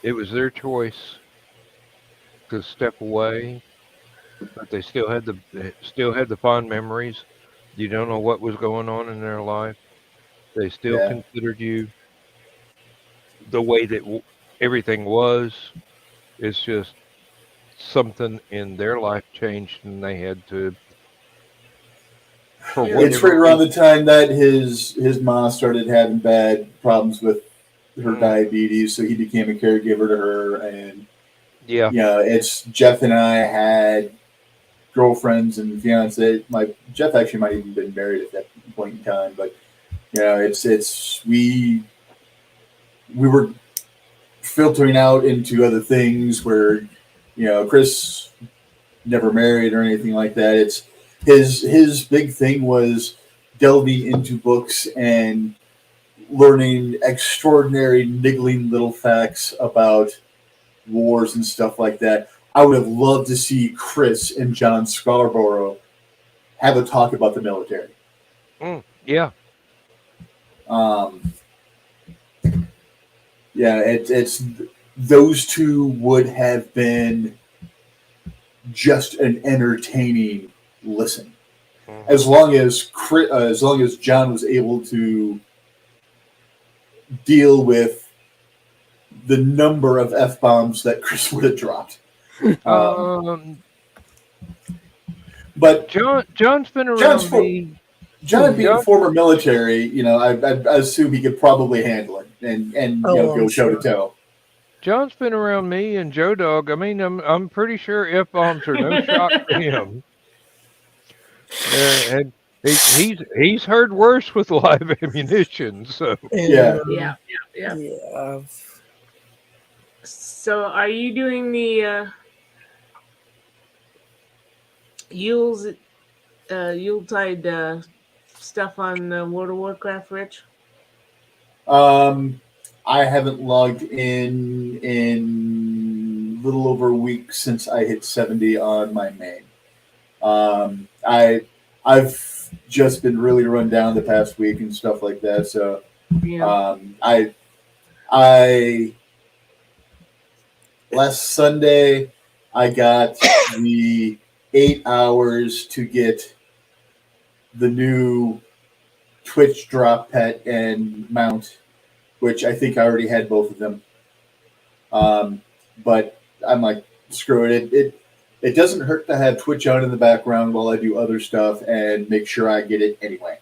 it was their choice to step away, but they still had the fond memories. You don't know what was going on in their life. They still Yeah. considered you the way that everything was. It's just something in their life changed, and they had to, for Yeah. It's right whatever around the reason. time that his mom started having bad problems with her Mm, diabetes, so he became a caregiver to her. And yeah. it's Jeff and I had girlfriends and fiance. My Jeff actually might even been married at that point in time, but it's we were filtering out into other things where Chris never married or anything like that. It's his big thing was delving into books and learning extraordinary niggling little facts about wars and stuff like that. I would have loved to see Chris and John Scarborough have a talk about the military. Yeah. Um, yeah, it's those two would have been just an entertaining listen, Mhm. as long as John was able to deal with the number of f bombs that Chris would have dropped. Um, Um, but John's been John's around for me. John being John former military, I assume he could probably handle it and Oh, I'm go toe to sure. toe. John's been around me and Joe Dog. I mean, I'm pretty sure F bombs are no shock to him. And he's heard worse with live ammunition. So And Yeah, Yeah. Yeah. yeah, So, are you doing the Yule's Yuletide stuff on World of Warcraft, Rich? I haven't logged in a little over a week since I hit 70 on my main. I've just been really run down the past week and stuff like that. So Yeah. I last Sunday I got the 8 hours to get the new Twitch drop pet and mount, which I think I already had both of them. But I'm like, screw it. It doesn't hurt to have Twitch on in the background while I do other stuff and make sure I get it anyway.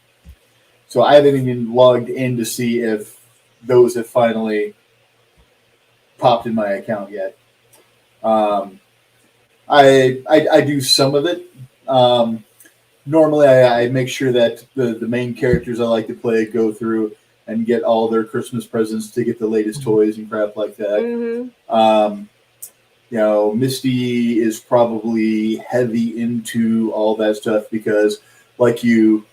So I haven't even logged in to see if those have finally popped in my account yet. I do some of it. Normally, I make sure that the main characters I like to play go through and get all their Christmas presents to get the latest toys and crap like that. Mm-hmm. Misty is probably heavy into all that stuff because, like you,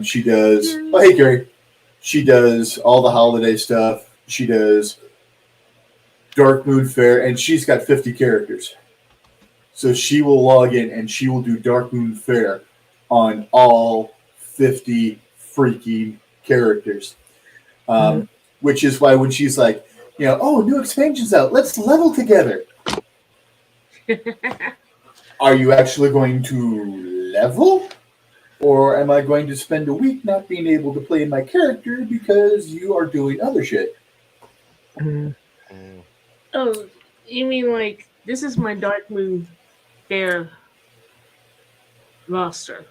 she does. Oh, hey, Gary. She does all the holiday stuff. She does Dark Moon Fair, and she's got 50 characters. So she will log in and she will do Dark Moon Fair on all 50 freaking characters. Which is why when she's like, oh, new expansion's out, let's level together. Are you actually going to level? Or am I going to spend a week not being able to play my character because you are doing other shit? Oh, you mean like this is my Dark Moon Fair roster.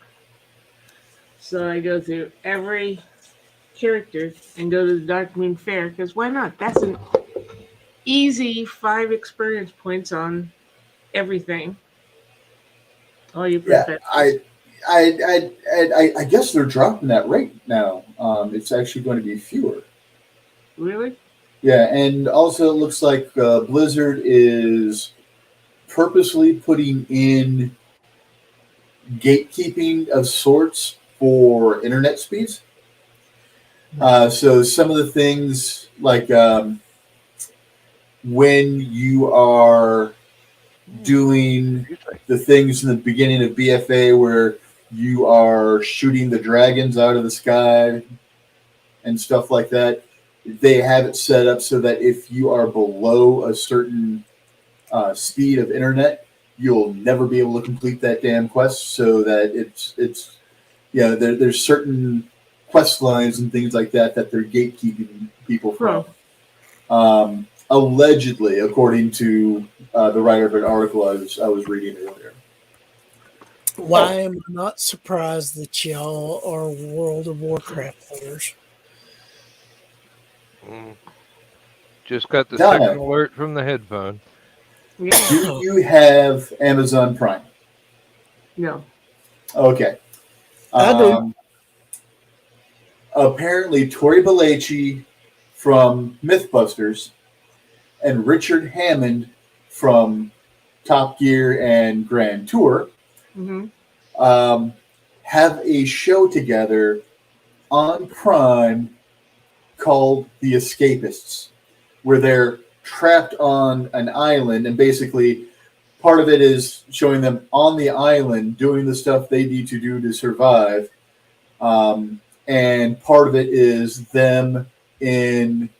So I go through every character and go to the Dark Moon Fair because why not? That's an easy 5 experience points on everything. All your Yeah, professions. I guess they're dropping that rate now. It's actually going to be fewer. Really? Yeah, and also it looks like Blizzard is purposely putting in gatekeeping of sorts for internet speeds. So some of the things like when you are doing the things in the beginning of BFA where you are shooting the dragons out of the sky and stuff like that. They have it set up so that if you are below a certain speed of internet, you'll never be able to complete that damn quest. So that it's there's certain quest lines and things like that that they're gatekeeping people from. Allegedly, according to the writer of an article I was reading earlier. Why am I not surprised that y'all are World of Warcraft players? Just got the Donna. second alert from the headphone. Yeah. Do you have Amazon Prime? No. Okay. I do. Apparently, Tori Belleci from Mythbusters and Richard Hammond from Top Gear and Grand Tour have a show together on Prime called The Escapists, where they're trapped on an island, and basically part of it is showing them on the island doing the stuff they need to do to survive, and part of it is them in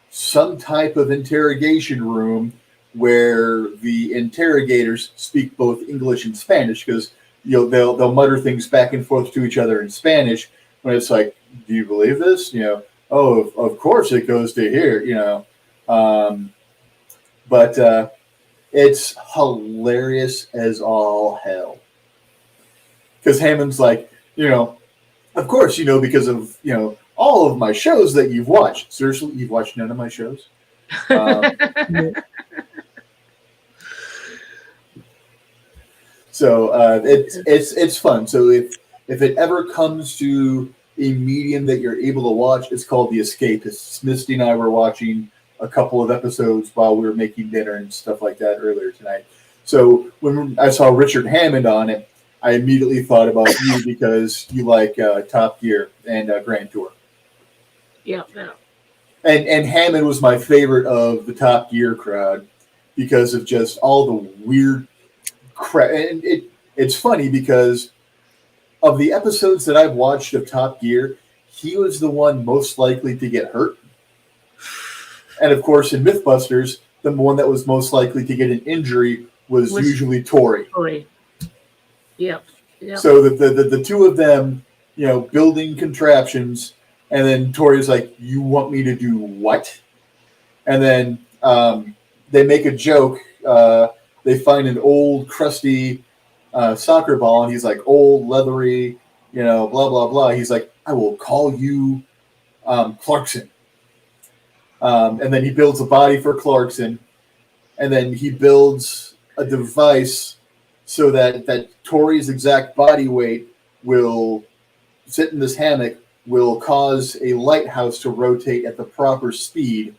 some type of interrogation room where the interrogators speak both English and Spanish, because they'll mutter things back and forth to each other in Spanish when it's like, do you believe this? Oh, of course it goes to here, but it's hilarious as all hell. Because Hammond's like, of course, because of, all of my shows that you've watched. Seriously, you've watched none of my shows? So it's fun. So if it ever comes to a medium that you're able to watch, it's called The Escapists. Misty and I were watching a couple of episodes while we were making dinner and stuff like that earlier tonight. So when I saw Richard Hammond on it, I immediately thought about you because you like Top Gear and Grand Tour. Yeah. And Hammond was my favorite of the Top Gear crowd because of just all the weird crap. And it's funny because of the episodes that I've watched of Top Gear, he was the one most likely to get hurt. And of course, in Mythbusters, the one that was most likely to get an injury was usually Tori. Yep. So the two of them, building contraptions, and then Tori's like, "You want me to do what?" And then they make a joke. They find an old, crusty soccer ball, and he's like, "Old, leathery, blah blah blah." He's like, "I will call you Clarkson." And then he builds a body for Clarkson, and then he builds a device so that Tori's exact body weight will sit in this hammock, will cause a lighthouse to rotate at the proper speed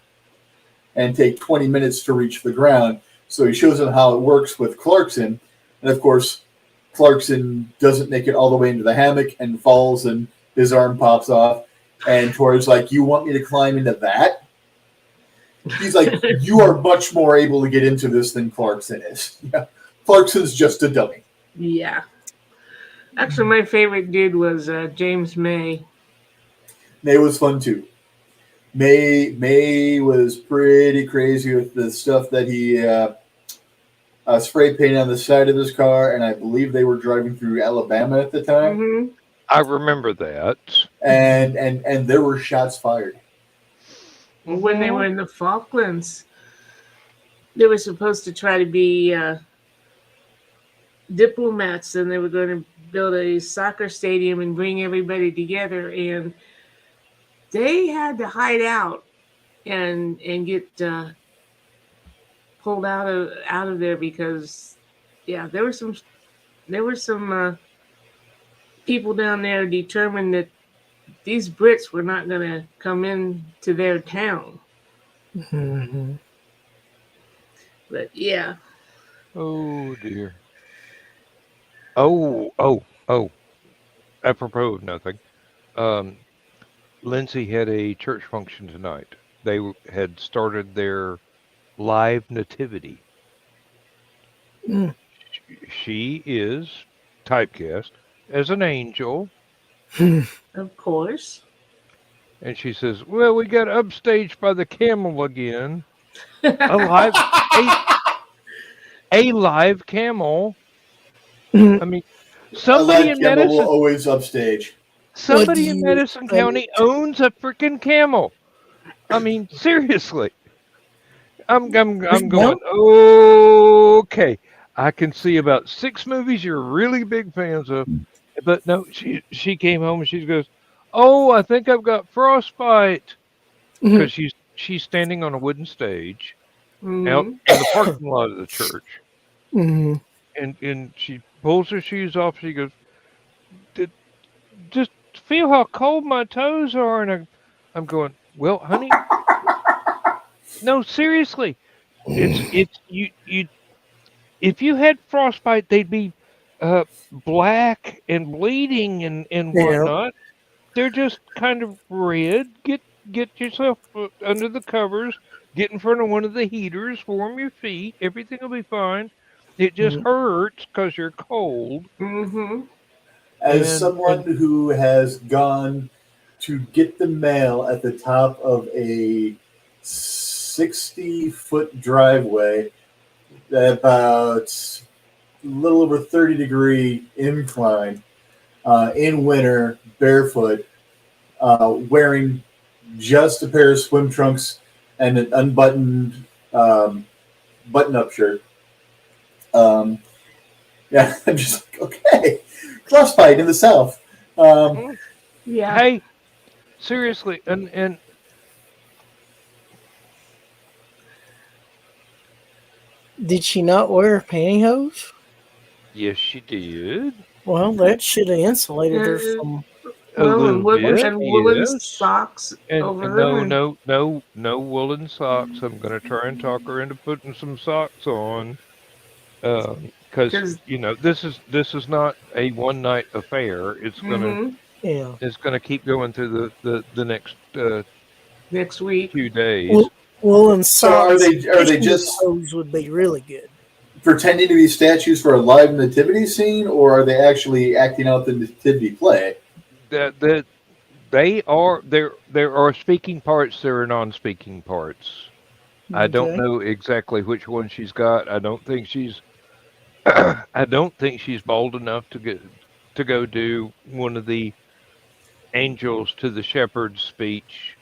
and take 20 minutes to reach the ground. So he shows them how it works with Clarkson. And of course, Clarkson doesn't make it all the way into the hammock and falls and his arm pops off. And Tori's like, "You want me to climb into that?" He's like, "You are much more able to get into this than Clarkson is." Yeah. Clarkson's just a dummy. Yeah. Actually, my favorite dude was James May. May was fun too. May was pretty crazy with the stuff that he spray painted on the side of his car, and I believe they were driving through Alabama at the time. I remember that. And there were shots fired. When they were in the Falklands, they were supposed to try to be diplomats, and they were going to build a soccer stadium and bring everybody together, and they had to hide out and get pulled out of there because there were some people down there determined that these Brits were not going to come into their town. But yeah. Oh dear. Oh. Apropos of nothing. Lindsay had a church function tonight. They had started their live nativity. She is typecast as an angel. Of course. And she says, "Well, we got upstaged by the camel again. A live, a live camel. I mean, A somebody live in camel will Madison, always upstage. somebody do in you Madison expect? County owns a freaking camel. I mean, seriously. I'm going, okay. I can see about 6 movies you're really big fans of. But no, she came home and she goes, "Oh, I think I've got frostbite." Because she's standing on a wooden stage out Hmm. in the parking lot of the church. Mm-hmm. And she pulls her shoes off. She goes, Just feel how cold my toes are." And I'm going, "Well, honey, no, seriously. It's you if you had frostbite, they'd be black and bleeding and Yeah. whatnot. They're just kind of red. Get yourself under the covers. Get in front of one of the heaters. Warm your feet. Everything will be fine. It just hurts because you're cold." Mm-hmm. As And someone who has gone to get the mail at the top of a 60-foot driveway, about a little over 30-degree incline, in winter, barefoot, wearing just a pair of swim trunks and an unbuttoned button-up shirt. Yeah, I'm just like, okay, frostbite in the South. Yeah. hey, seriously, and Did she not wear pantyhose? yes, she did. Well, that should have insulated her Uh, from. A Well, little bit, and woolen yes. socks over And them. no woolen socks. I'm gonna try and talk her into putting some socks on, because 'Cause- this is not a one night affair. It's Mhm. gonna keep going through the next Next week. few days. Woolen So are socks. they just hose would be really good. pretending to be statues for a live nativity scene, or are they actually acting out the nativity play? That there are speaking parts. There are non-speaking parts. I don't Okay. know exactly which one she's got. I don't think she's I don't think she's bold enough to go do one of the angels to the shepherds speech.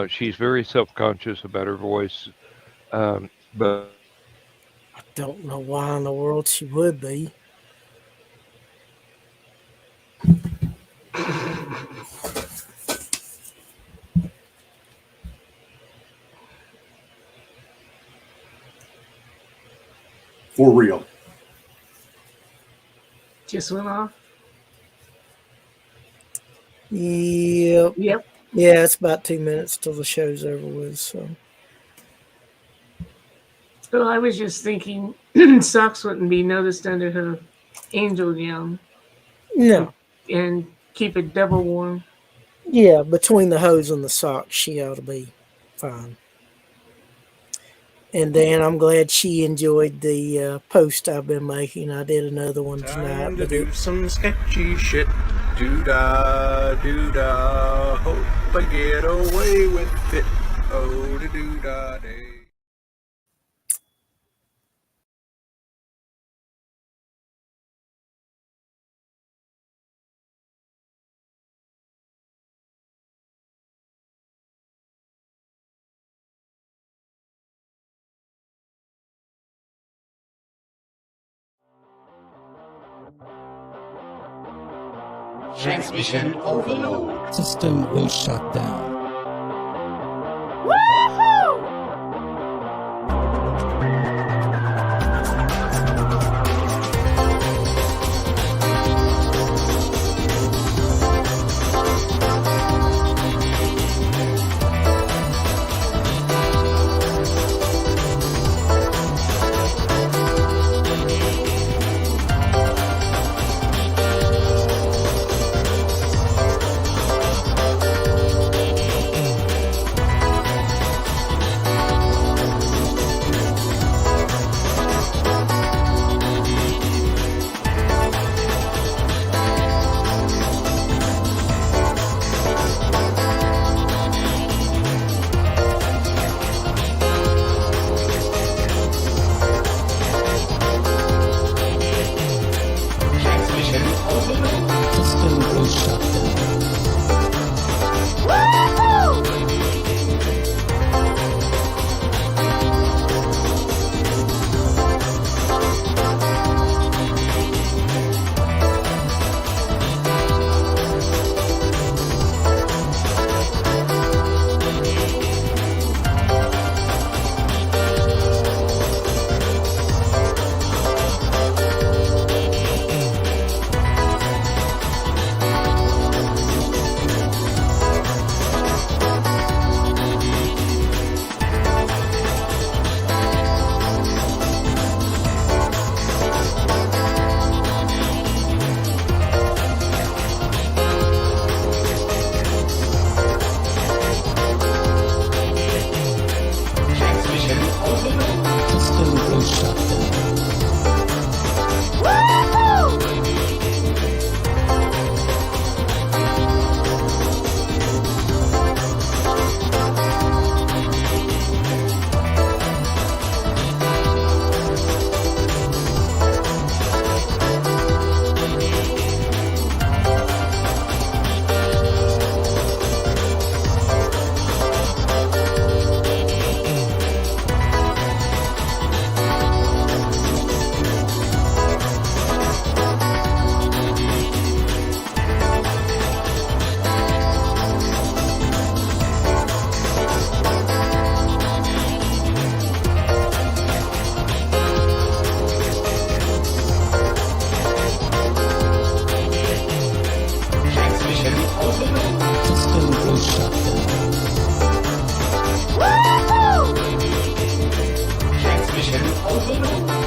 She's very self-conscious about her voice, but I don't know why in the world she would be. For real. Just went off. Yep. Yep. Yeah, it's about 2 minutes till the show's over with. So Well, I was just thinking socks wouldn't be noticed under her angel gown no. and keep it double warm. Yeah, between the hose and the socks, she ought to be fine. And Dan, I'm glad she enjoyed the post I've been making. I did another one tonight. Time to But do some sketchy shit. Doo-dah, doo-dah. Hope I get away with it. Oh, da doo-dah day. Transmission overload. System will shut down.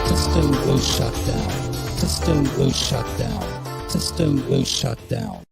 System will shut down. System will shut down. System will shut down.